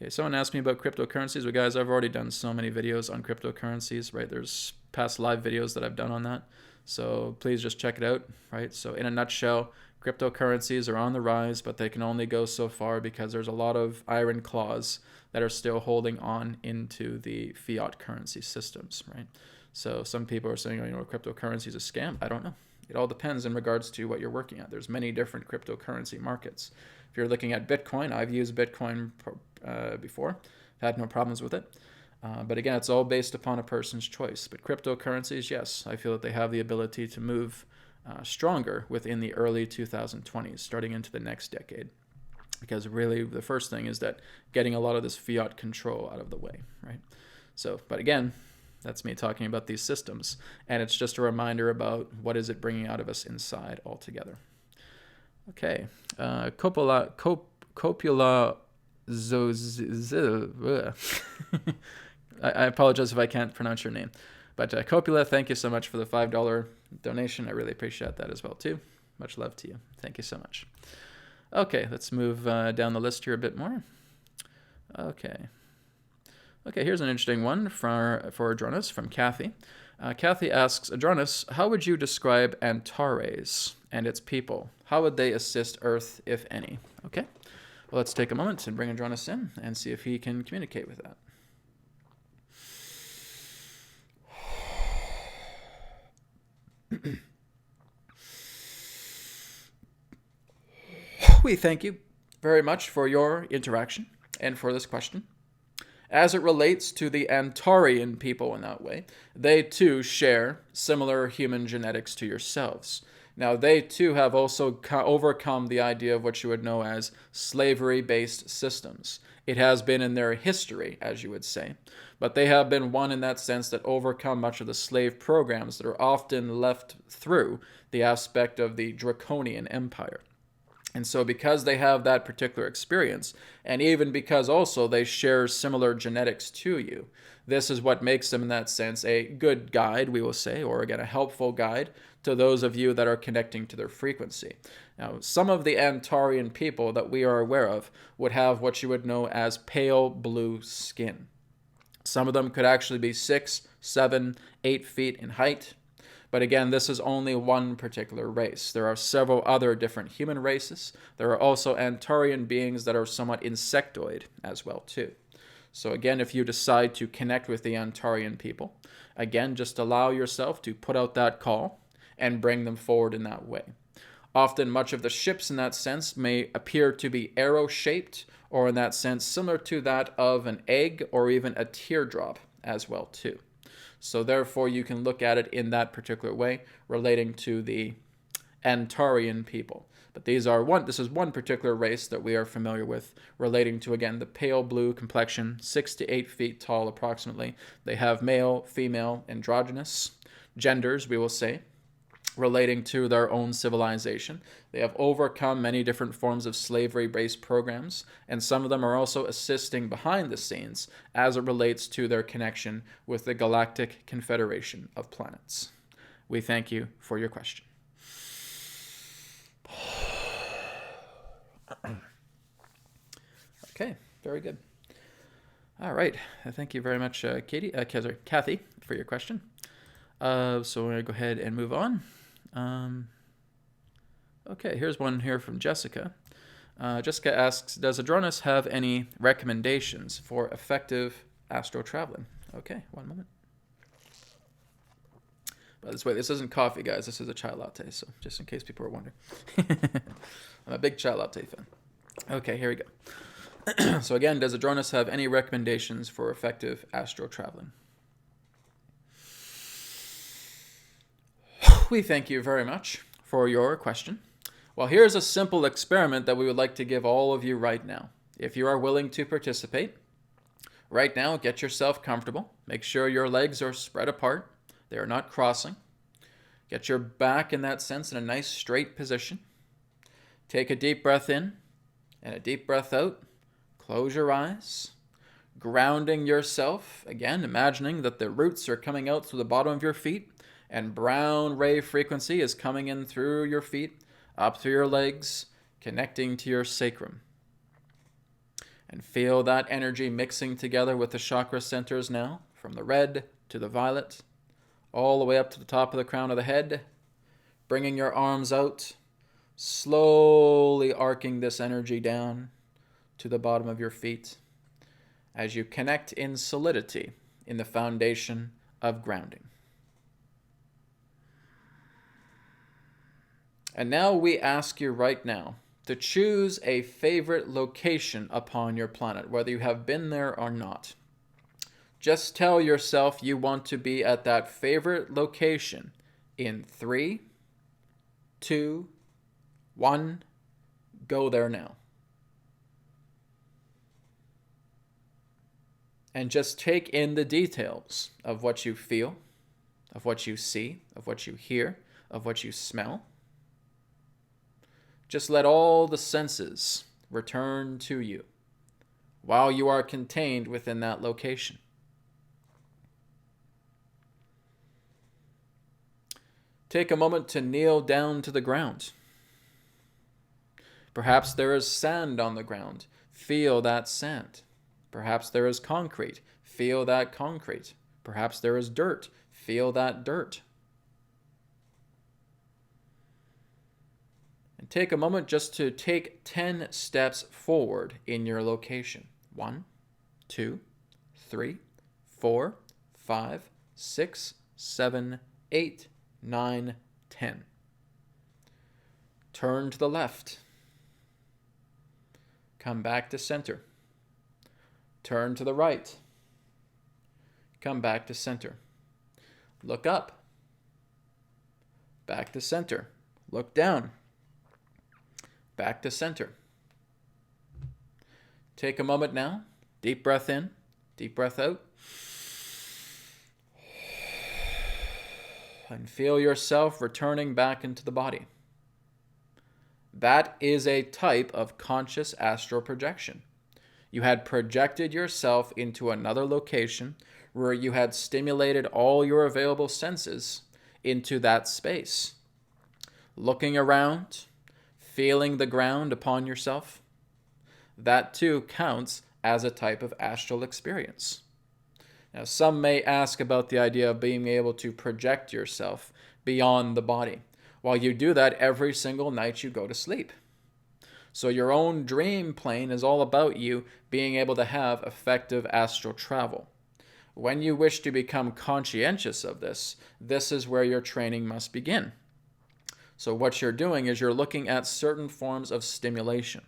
[SPEAKER 1] Okay, someone asked me about cryptocurrencies. Well, guys, I've already done so many videos on cryptocurrencies, right? There's past live videos that I've done on that. So please just check it out, right? So in a nutshell, cryptocurrencies are on the rise, but they can only go so far because there's a lot of iron claws that are still holding on into the fiat currency systems, right? So some people are saying, cryptocurrency is a scam. I don't know. It all depends in regards to what you're working at. There's many different cryptocurrency markets. If you're looking at Bitcoin, I've used Bitcoin before. I've had no problems with it. But again, it's all based upon a person's choice. But cryptocurrencies, yes, I feel that they have the ability to move stronger within the early 2020s, starting into the next decade. Because really, the first thing is that getting a lot of this fiat control out of the way, right? So, but again, that's me talking about these systems. And it's just a reminder about what is it bringing out of us inside altogether. Okay. Copula I apologize if I can't pronounce your name. But Copula, thank you so much for the $5 donation. I really appreciate that as well, too. Much love to you. Thank you so much. Okay, let's move down the list here a bit more. Okay, here's an interesting one for Adronis from Kathy. Kathy asks, Adronis, how would you describe Antares and its people? How would they assist Earth, if any? Okay, well, let's take a moment and bring Adronis in and see if he can communicate with that. We thank you very much for your interaction and for this question. As it relates to the Antarian people in that way, they too share similar human genetics to yourselves. Now, they too have also overcome the idea of what you would know as slavery-based systems. It has been in their history, as you would say, but they have been one in that sense that overcome much of the slave programs that are often left through the aspect of the draconian empire. And so because they have that particular experience, and even because also they share similar genetics to you, this is what makes them in that sense a good guide, we will say, or again, a helpful guide to those of you that are connecting to their frequency. Now, some of the Antarian people that we are aware of would have what you would know as pale blue skin. Some of them could actually be 6, 7, 8 feet in height. But again, this is only one particular race. There are several other different human races. There are also Antarian beings that are somewhat insectoid as well too. So again, if you decide to connect with the Antarian people, again, just allow yourself to put out that call and bring them forward in that way. Often much of the ships in that sense may appear to be arrow-shaped, or in that sense similar to that of an egg or even a teardrop as well too. So therefore, you can look at it in that particular way, relating to the Antarian people. But this is one particular race that we are familiar with, relating to, again, the pale blue complexion, 6 to 8 feet tall approximately. They have male, female, androgynous genders, we will say, relating to their own civilization. They have overcome many different forms of slavery-based programs, and some of them are also assisting behind the scenes as it relates to their connection with the Galactic Confederation of Planets. We thank you for your question. Okay, very good. All right, thank you very much, Kathy, for your question. So we're going to go ahead and move on. Okay, here's one here from Jessica. Jessica asks, does Adronis have any recommendations for effective astral traveling? Okay, one moment. By this way, this isn't coffee, guys. This is a chai latte, so just in case people are wondering. I'm a big chai latte fan. Okay, here we go. So again, does Adronis have any recommendations for effective astral traveling? We thank you very much for your question. Well, here's a simple experiment that we would like to give all of you right now. If you are willing to participate, right now, get yourself comfortable. Make sure your legs are spread apart. They are not crossing. Get your back in that sense in a nice straight position. Take a deep breath in and a deep breath out. Close your eyes. Grounding yourself. Again, imagining that the roots are coming out through the bottom of your feet, and brown ray frequency is coming in through your feet, up through your legs, connecting to your sacrum. And feel that energy mixing together with the chakra centers now, from the red to the violet, all the way up to the top of the crown of the head, bringing your arms out, slowly arcing this energy down to the bottom of your feet as you connect in solidity in the foundation of grounding. And now we ask you right now to choose a favorite location upon your planet, whether you have been there or not. Just tell yourself you want to be at that favorite location in 3, 2, 1, go there now. And just take in the details of what you feel, of what you see, of what you hear, of what you smell. Just let all the senses return to you while you are contained within that location. Take a moment to kneel down to the ground. Perhaps there is sand on the ground. Feel that sand. Perhaps there is concrete. Feel that concrete. Perhaps there is dirt. Feel that dirt. And take a moment just to take 10 steps forward in your location. 1, 2, 3, 4, 5, 6, 7, 8, 9, 10. Turn to the left. Come back to center. Turn to the right. Come back to center. Look up. Back to center. Look down. Back to center. Take a moment now. Deep breath in. Deep breath out. And feel yourself returning back into the body. That is a type of conscious astral projection. You had projected yourself into another location where you had stimulated all your available senses into that space. Looking around, feeling the ground upon yourself, that too counts as a type of astral experience. Now, some may ask about the idea of being able to project yourself beyond the body. Well, you do that every single night you go to sleep. So your own dream plane is all about you being able to have effective astral travel. When you wish to become conscientious of this, this is where your training must begin. So what you're doing is you're looking at certain forms of stimulation.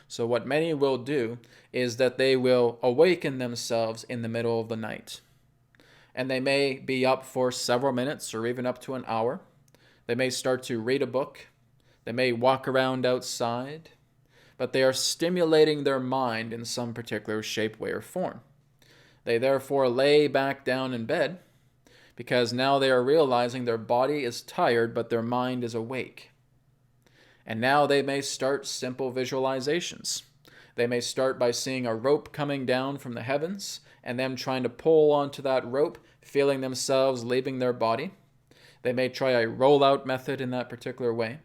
[SPEAKER 1] So what many will do is that they will awaken themselves in the middle of the night. And they may be up for several minutes or even up to an hour. They may start to read a book. They may walk around outside. But they are stimulating their mind in some particular shape, way, or form. They therefore lay back down in bed because now they are realizing their body is tired, but their mind is awake. And now they may start simple visualizations. They may start by seeing a rope coming down from the heavens and them trying to pull onto that rope, feeling themselves leaving their body. They may try a rollout method in that particular way.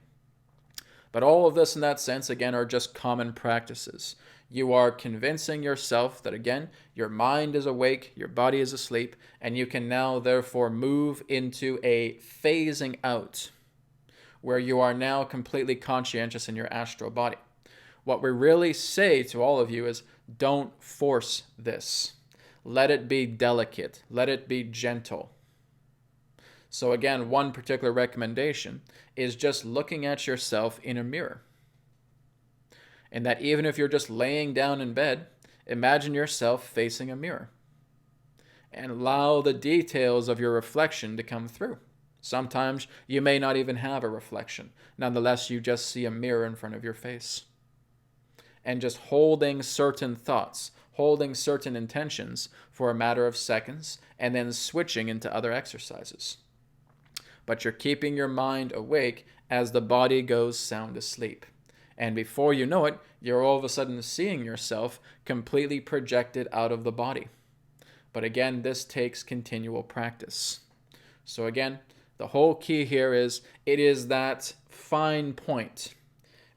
[SPEAKER 1] But all of this in that sense, again, are just common practices. You are convincing yourself that, again, your mind is awake, your body is asleep, and you can now therefore move into a phasing out where you are now completely conscientious in your astral body. What we really say to all of you is don't force this. Let it be delicate. Let it be gentle. So again, one particular recommendation is just looking at yourself in a mirror. And that even if you're just laying down in bed, imagine yourself facing a mirror. And allow the details of your reflection to come through. Sometimes you may not even have a reflection. Nonetheless, you just see a mirror in front of your face. And just holding certain thoughts, holding certain intentions for a matter of seconds, and then switching into other exercises. But you're keeping your mind awake as the body goes sound asleep. And before you know it, you're all of a sudden seeing yourself completely projected out of the body. But again, this takes continual practice. So again, the whole key here is it is that fine point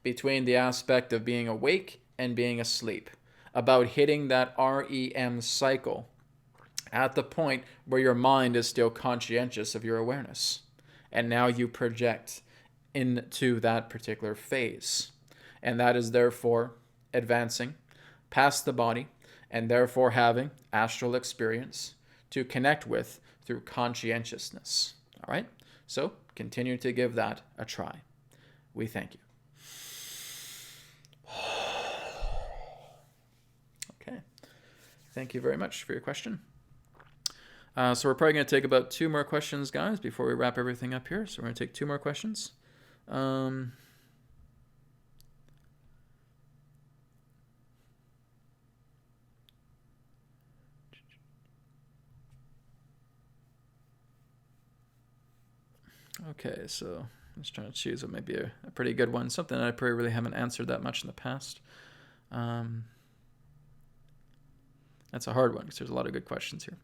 [SPEAKER 1] between the aspect of being awake and being asleep, about hitting that REM cycle at the point where your mind is still conscientious of your awareness. And now you project into that particular phase. And that is therefore advancing past the body and therefore having astral experience to connect with through conscientiousness. All right? So continue to give that a try. We thank you. Okay. Thank you very much for your question. So we're probably going to take about 2 more questions, guys, before we wrap everything up here. So we're going to take 2 more questions. Okay, so I'm just trying to choose what might be a pretty good one. Something that I probably really haven't answered that much in the past. That's a hard one because there's a lot of good questions here.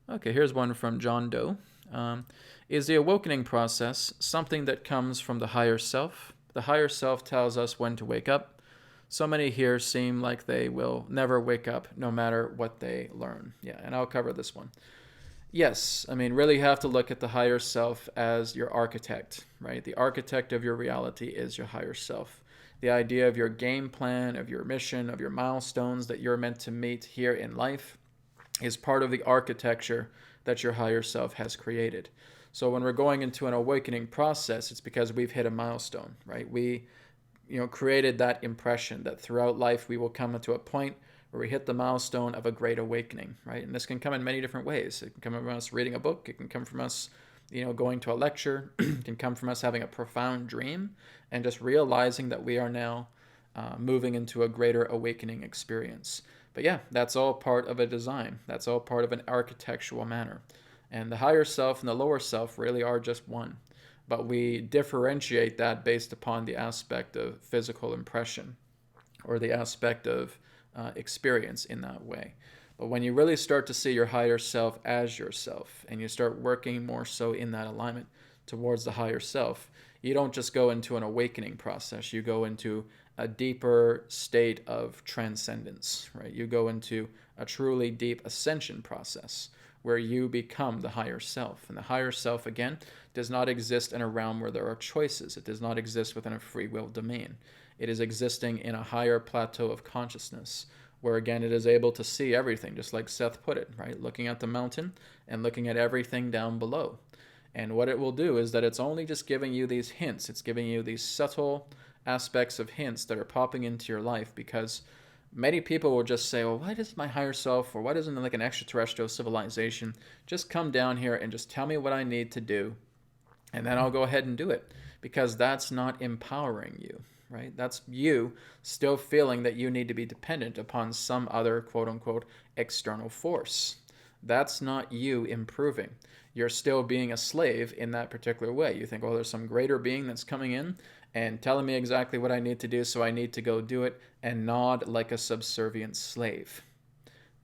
[SPEAKER 1] Okay, here's one from John Doe. Is the awakening process something that comes from the higher self? The higher self tells us when to wake up. So many here seem like they will never wake up no matter what they learn. Yeah, and I'll cover this one. Yes, I mean, really have to look at the higher self as your architect, right? The architect of your reality is your higher self. The idea of your game plan, of your mission, of your milestones that you're meant to meet here in life is part of the architecture that your higher self has created. So when we're going into an awakening process, it's because we've hit a milestone, right? We created that impression that throughout life we will come to a point where we hit the milestone of a great awakening, right? And this can come in many different ways. It can come from us reading a book. It can come from us, going to a lecture. It can come from us having a profound dream and just realizing that we are now moving into a greater awakening experience. But yeah, that's all part of a design. That's all part of an architectural manner. And the higher self and the lower self really are just one. But we differentiate that based upon the aspect of physical impression or the aspect of experience in that way. But when you really start to see your higher self as yourself and you start working more so in that alignment towards the higher self, you don't just go into an awakening process. You go into a deeper state of transcendence, right? You go into a truly deep ascension process where you become the higher self. And the higher self, again, does not exist in a realm where there are choices. It does not exist within a free will domain. It is existing in a higher plateau of consciousness where, again, it is able to see everything, just like Seth put it, right? Looking at the mountain and looking at everything down below. And what it will do is that it's only just giving you these hints. It's giving you these subtle aspects of hints that are popping into your life, because many people will just say, well, why does my higher self, or why doesn't like an extraterrestrial civilization just come down here and just tell me what I need to do, and then I'll go ahead and do it? Because that's not empowering you, right? That's you still feeling that you need to be dependent upon some other quote-unquote external force. That's not you improving. You're still being a slave in that particular way. You think, oh, there's some greater being that's coming in and telling me exactly what I need to do, so I need to go do it and nod like a subservient slave.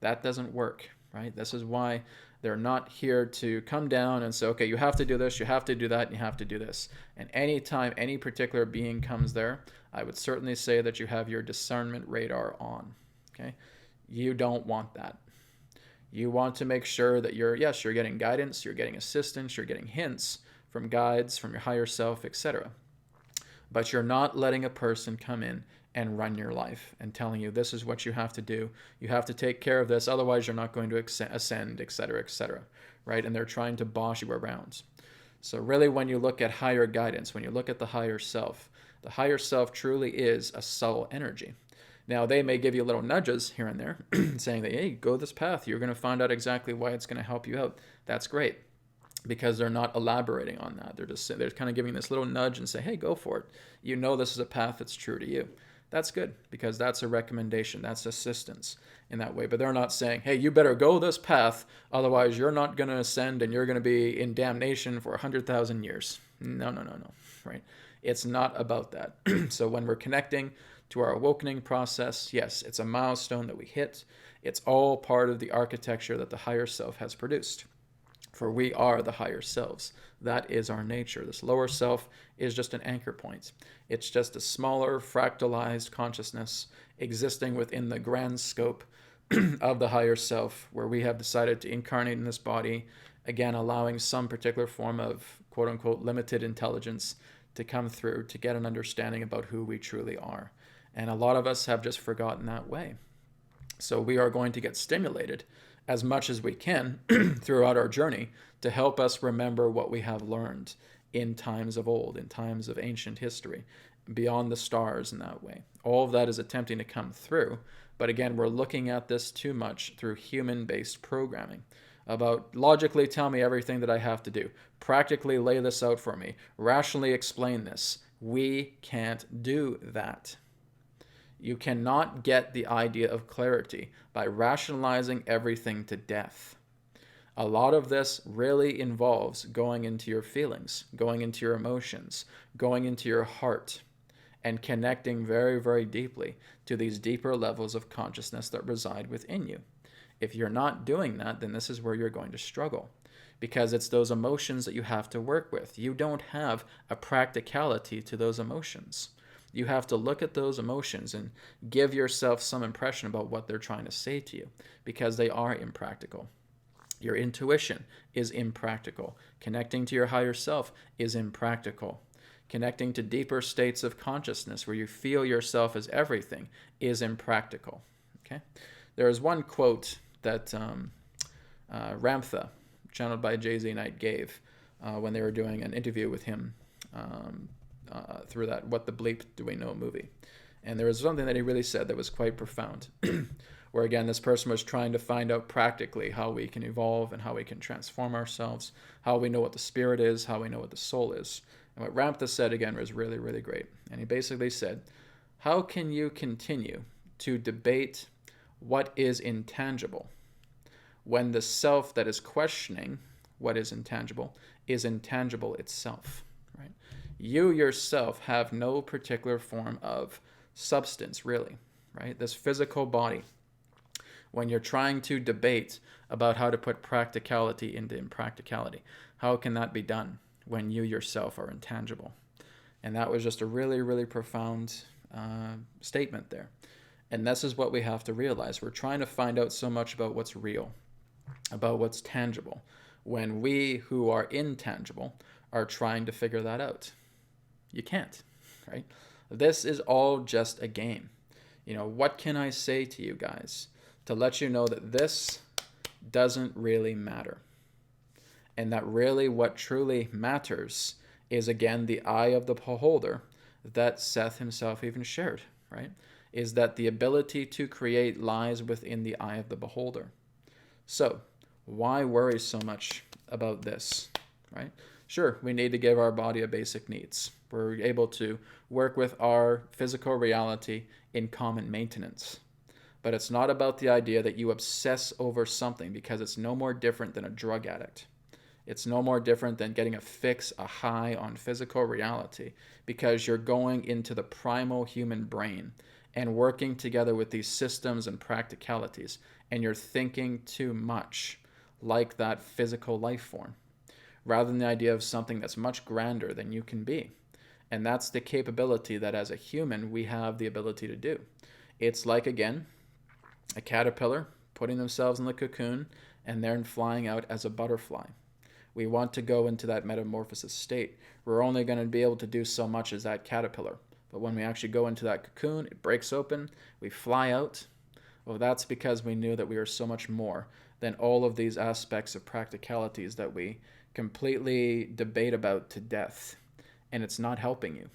[SPEAKER 1] That doesn't work, right? This is why they're not here to come down and say, okay, you have to do this, you have to do that, and you have to do this. And anytime any particular being comes there, I would certainly say that you have your discernment radar on, okay? You don't want that. You want to make sure that you're getting guidance, you're getting assistance, you're getting hints from guides, from your higher self, etc. But you're not letting a person come in and run your life and telling you this is what you have to do. You have to take care of this, otherwise you're not going to ascend, etc., right? And they're trying to boss you around. So really, when you look at higher guidance, when you look at the higher self truly is a subtle energy. Now, they may give you little nudges here and there saying that, hey, go this path. You're going to find out exactly why it's going to help you out. That's great, because they're not elaborating on that. They're kind of giving this little nudge and say, hey, go for it. You know this is a path that's true to you. That's good, because that's a recommendation. That's assistance in that way. But they're not saying, hey, you better go this path, otherwise you're not going to ascend and you're going to be in damnation for 100,000 years. No, right? It's not about that. So when we're connecting to our awakening process, yes, it's a milestone that we hit. It's all part of the architecture that the higher self has produced. For we are the higher selves. That is our nature. This lower self is just an anchor point. It's just a smaller, fractalized consciousness existing within the grand scope of the higher self, where we have decided to incarnate in this body, again, allowing some particular form of quote-unquote limited intelligence to come through to get an understanding about who we truly are. And a lot of us have just forgotten that way. So we are going to get stimulated as much as we can throughout our journey to help us remember what we have learned in times of old, in times of ancient history, beyond the stars in that way. All of that is attempting to come through. But again, we're looking at this too much through human-based programming. About logically tell me everything that I have to do. Practically lay this out for me. Rationally explain this. We can't do that. You cannot get the idea of clarity by rationalizing everything to death. A lot of this really involves going into your feelings, going into your emotions, going into your heart, and connecting very, very deeply to these deeper levels of consciousness that reside within you. If you're not doing that, then this is where you're going to struggle, because it's those emotions that you have to work with. You don't have a practicality to those emotions. You have to look at those emotions and give yourself some impression about what they're trying to say to you, because they are impractical. Your intuition is impractical. Connecting to your higher self is impractical. Connecting to deeper states of consciousness where you feel yourself as everything is impractical. Okay? There is one quote that Ramtha, channeled by Jay-Z Knight, gave when they were doing an interview with him through that What the Bleep Do We Know movie. And there was something that he really said that was quite profound, where again, this person was trying to find out practically how we can evolve and how we can transform ourselves, how we know what the spirit is, how we know what the soul is. And what Ramtha said again was really, really great. And he basically said, how can you continue to debate what is intangible when the self that is questioning what is intangible itself, right? You yourself have no particular form of substance, really, right? This physical body, when you're trying to debate about how to put practicality into impracticality, how can that be done when you yourself are intangible? And that was just a really, really profound statement there. And this is what we have to realize. We're trying to find out so much about what's real, about what's tangible, when we who are intangible are trying to figure that out. You can't, right? This is all just a game. What can I say to you guys to let you know that this doesn't really matter? And that really what truly matters is, again, the eye of the beholder that Seth himself even shared, right? Is that the ability to create lies within the eye of the beholder. So, why worry so much about this, right? Sure, we need to give our body a basic needs. We're able to work with our physical reality in common maintenance. But it's not about the idea that you obsess over something, because it's no more different than a drug addict. It's no more different than getting a fix, a high on physical reality, because you're going into the primal human brain and working together with these systems and practicalities, and you're thinking too much like that physical life form, rather than the idea of something that's much grander than you can be. And that's the capability that as a human we have the ability to do. It's like, again, a caterpillar putting themselves in the cocoon and then flying out as a butterfly. We want to go into that metamorphosis state. We're only going to be able to do so much as that caterpillar. But when we actually go into that cocoon, it breaks open, we fly out. Well, that's because we knew that we were so much more than all of these aspects of practicalities that we completely debate about to death. And it's not helping you,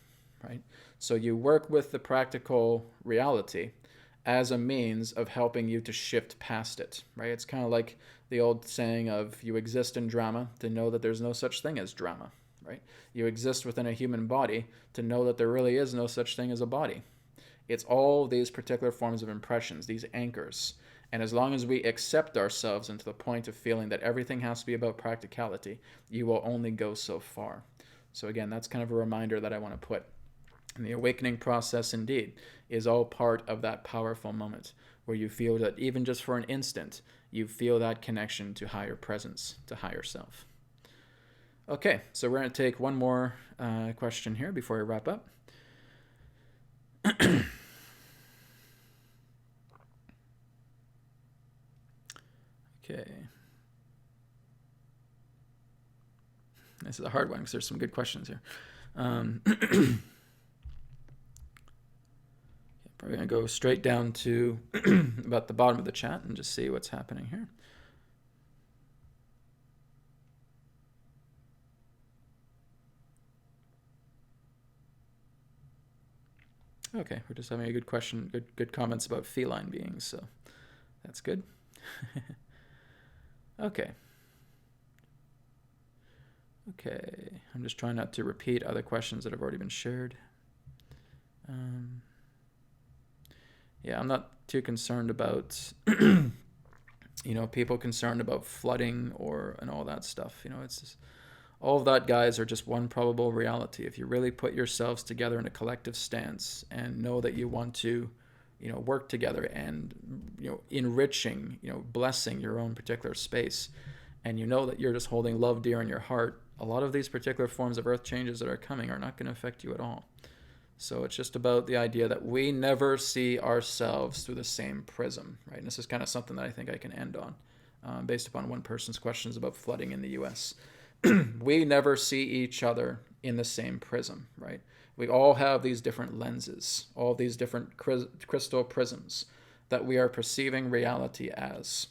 [SPEAKER 1] right? So you work with the practical reality as a means of helping you to shift past it, right? It's kind of like the old saying of, you exist in drama to know that there's no such thing as drama, right? You exist within a human body to know that there really is no such thing as a body. It's all these particular forms of impressions, these anchors. And as long as we accept ourselves into the point of feeling that everything has to be about practicality, you will only go so far. So again, that's kind of a reminder that I want to put. And the awakening process, indeed, is all part of that powerful moment where you feel that even just for an instant, you feel that connection to higher presence, to higher self. Okay, so we're going to take one more question here before we wrap up. Okay. This is a hard one because there's some good questions here. Probably going to go straight down to about the bottom of the chat and just see what's happening here. Okay, we're just having a good question, good comments about feline beings, so that's good. Okay. Okay, I'm just trying not to repeat other questions that have already been shared. Yeah, I'm not too concerned about, people concerned about flooding and all that stuff. It's just, all of that, guys, are just one probable reality. If you really put yourselves together in a collective stance and know that you want to, work together and, enriching, blessing your own particular space, and you know that you're just holding love dear in your heart, a lot of these particular forms of earth changes that are coming are not going to affect you at all. So it's just about the idea that we never see ourselves through the same prism, right? And this is kind of something that I think I can end on, based upon one person's questions about flooding in the U.S. We never see each other in the same prism, right? We all have these different lenses, all these different crystal prisms that we are perceiving reality as.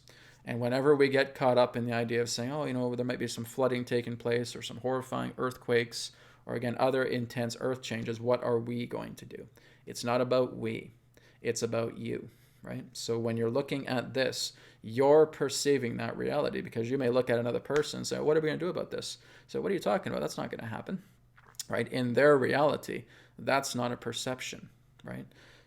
[SPEAKER 1] And whenever we get caught up in the idea of saying, there might be some flooding taking place or some horrifying earthquakes or again, other intense earth changes, what are we going to do? It's not about we, it's about you, right? So when you're looking at this, you're perceiving that reality, because you may look at another person and say, what are we going to do about this? So what are you talking about? That's not going to happen, right? In their reality, that's not a perception, right?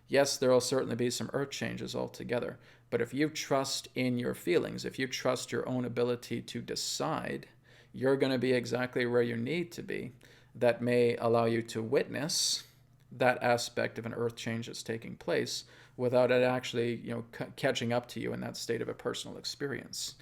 [SPEAKER 1] Yes, there will certainly be some earth changes altogether, but if you trust in your feelings, if you trust your own ability to decide, you're going to be exactly where you need to be. That may allow you to witness that aspect of an earth change that's taking place without it actually, catching up to you in that state of a personal experience.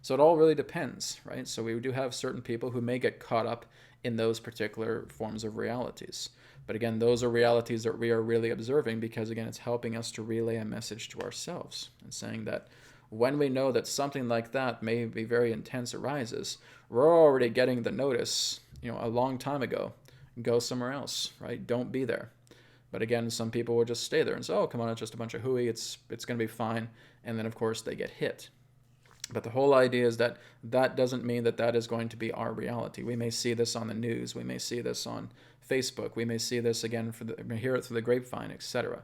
[SPEAKER 1] So it all really depends, right? So we do have certain people who may get caught up in those particular forms of realities. But again, those are realities that we are really observing, because again, it's helping us to relay a message to ourselves and saying that when we know that something like that may be very intense arises, we're already getting the notice, a long time ago. Go somewhere else, right? Don't be there. But again, some people will just stay there and say, oh, come on, it's just a bunch of hooey, it's going to be fine. And then, of course, they get hit. But the whole idea is that that doesn't mean that that is going to be our reality. We may see this on the news. We may see this on Facebook. We may see this again, hear it through the grapevine, etc.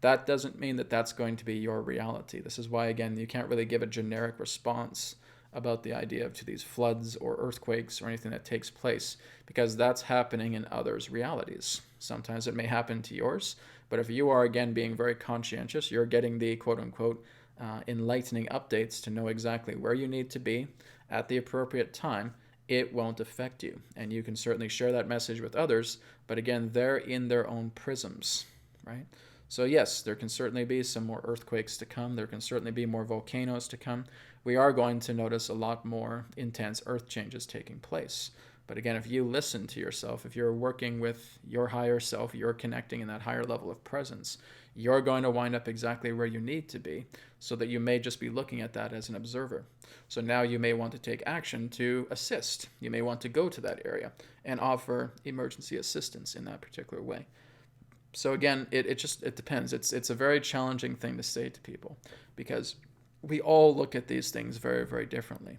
[SPEAKER 1] That doesn't mean that that's going to be your reality. This is why, again, you can't really give a generic response about the idea of to these floods or earthquakes or anything that takes place, because that's happening in others' realities. Sometimes it may happen to yours, but if you are, again, being very conscientious, you're getting the quote-unquote enlightening updates to know exactly where you need to be at the appropriate time, it won't affect you. And you can certainly share that message with others, but again, they're in their own prisms, right? So yes, there can certainly be some more earthquakes to come. There can certainly be more volcanoes to come. We are going to notice a lot more intense earth changes taking place. But again, if you listen to yourself, if you're working with your higher self, you're connecting in that higher level of presence, you're going to wind up exactly where you need to be, so that you may just be looking at that as an observer. So now you may want to take action to assist. You may want to go to that area and offer emergency assistance in that particular way. So again, it depends. It's a very challenging thing to say to people, because we all look at these things very, very differently.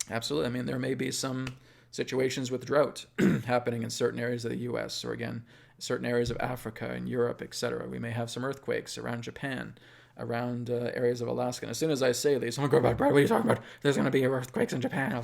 [SPEAKER 1] Absolutely. I mean, there may be some situations with drought happening in certain areas of the U.S. or again, certain areas of Africa and Europe, etc. We may have some earthquakes around Japan, around areas of Alaska. And as soon as I say these, someone go, Brad, what are you talking about? There's going to be earthquakes in Japan.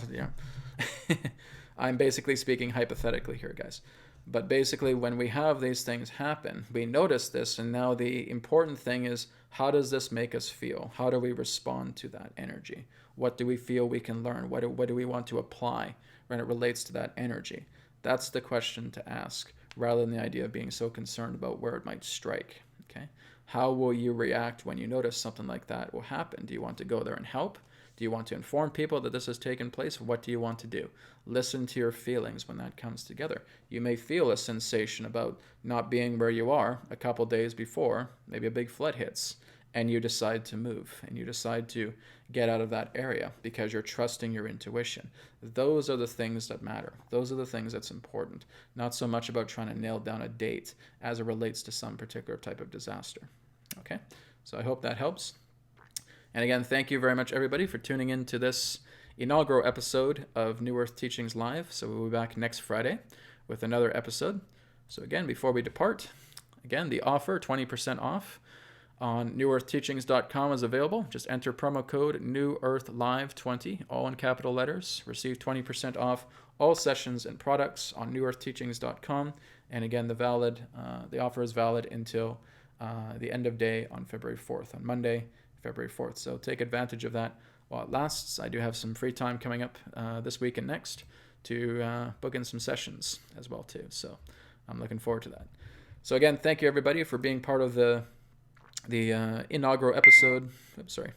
[SPEAKER 1] I'm basically speaking hypothetically here, guys. But basically, when we have these things happen, we notice this, and now the important thing is, how does this make us feel? How do we respond to that energy? What do we feel we can learn? What do we want to apply when it relates to that energy? That's the question to ask, rather than the idea of being so concerned about where it might strike. Okay? How will you react when you notice something like that will happen? Do you want to go there and help? Do you want to inform people that this has taken place? What do you want to do? Listen to your feelings when that comes together. You may feel a sensation about not being where you are a couple days before, maybe a big flood hits, and you decide to move, and you decide to get out of that area because you're trusting your intuition. Those are the things that matter. Those are the things that's important. Not so much about trying to nail down a date as it relates to some particular type of disaster. Okay? So I hope that helps. And again, thank you very much, everybody, for tuning in to this inaugural episode of New Earth Teachings Live. So we'll be back next Friday with another episode. So again, before we depart, again, the offer, 20% off on newearthteachings.com is available. Just enter promo code NewEarthLive20, all in capital letters. Receive 20% off all sessions and products on newearthteachings.com. And again, the offer is valid until the end of day on February 4th, on Monday, February 4th. So take advantage of that while it lasts. I do have some free time coming up this week and next to book in some sessions as well too. So I'm looking forward to that. So again, thank you everybody for being part of the inaugural episode. Oops, sorry.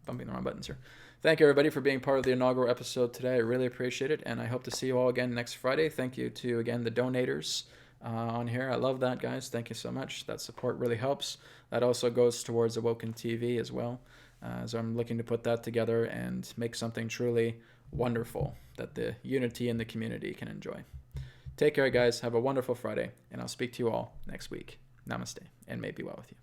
[SPEAKER 1] Bumping the wrong buttons here. Thank you everybody for being part of the inaugural episode today. I really appreciate it, and I hope to see you all again next Friday. Thank you to, again, the donators on here. I love that, guys. Thank you so much. That support really helps. That also goes towards Awoken TV as well. So I'm looking to put that together and make something truly wonderful that the unity in the community can enjoy. Take care, guys. Have a wonderful Friday, and I'll speak to you all next week. Namaste, and may it be well with you.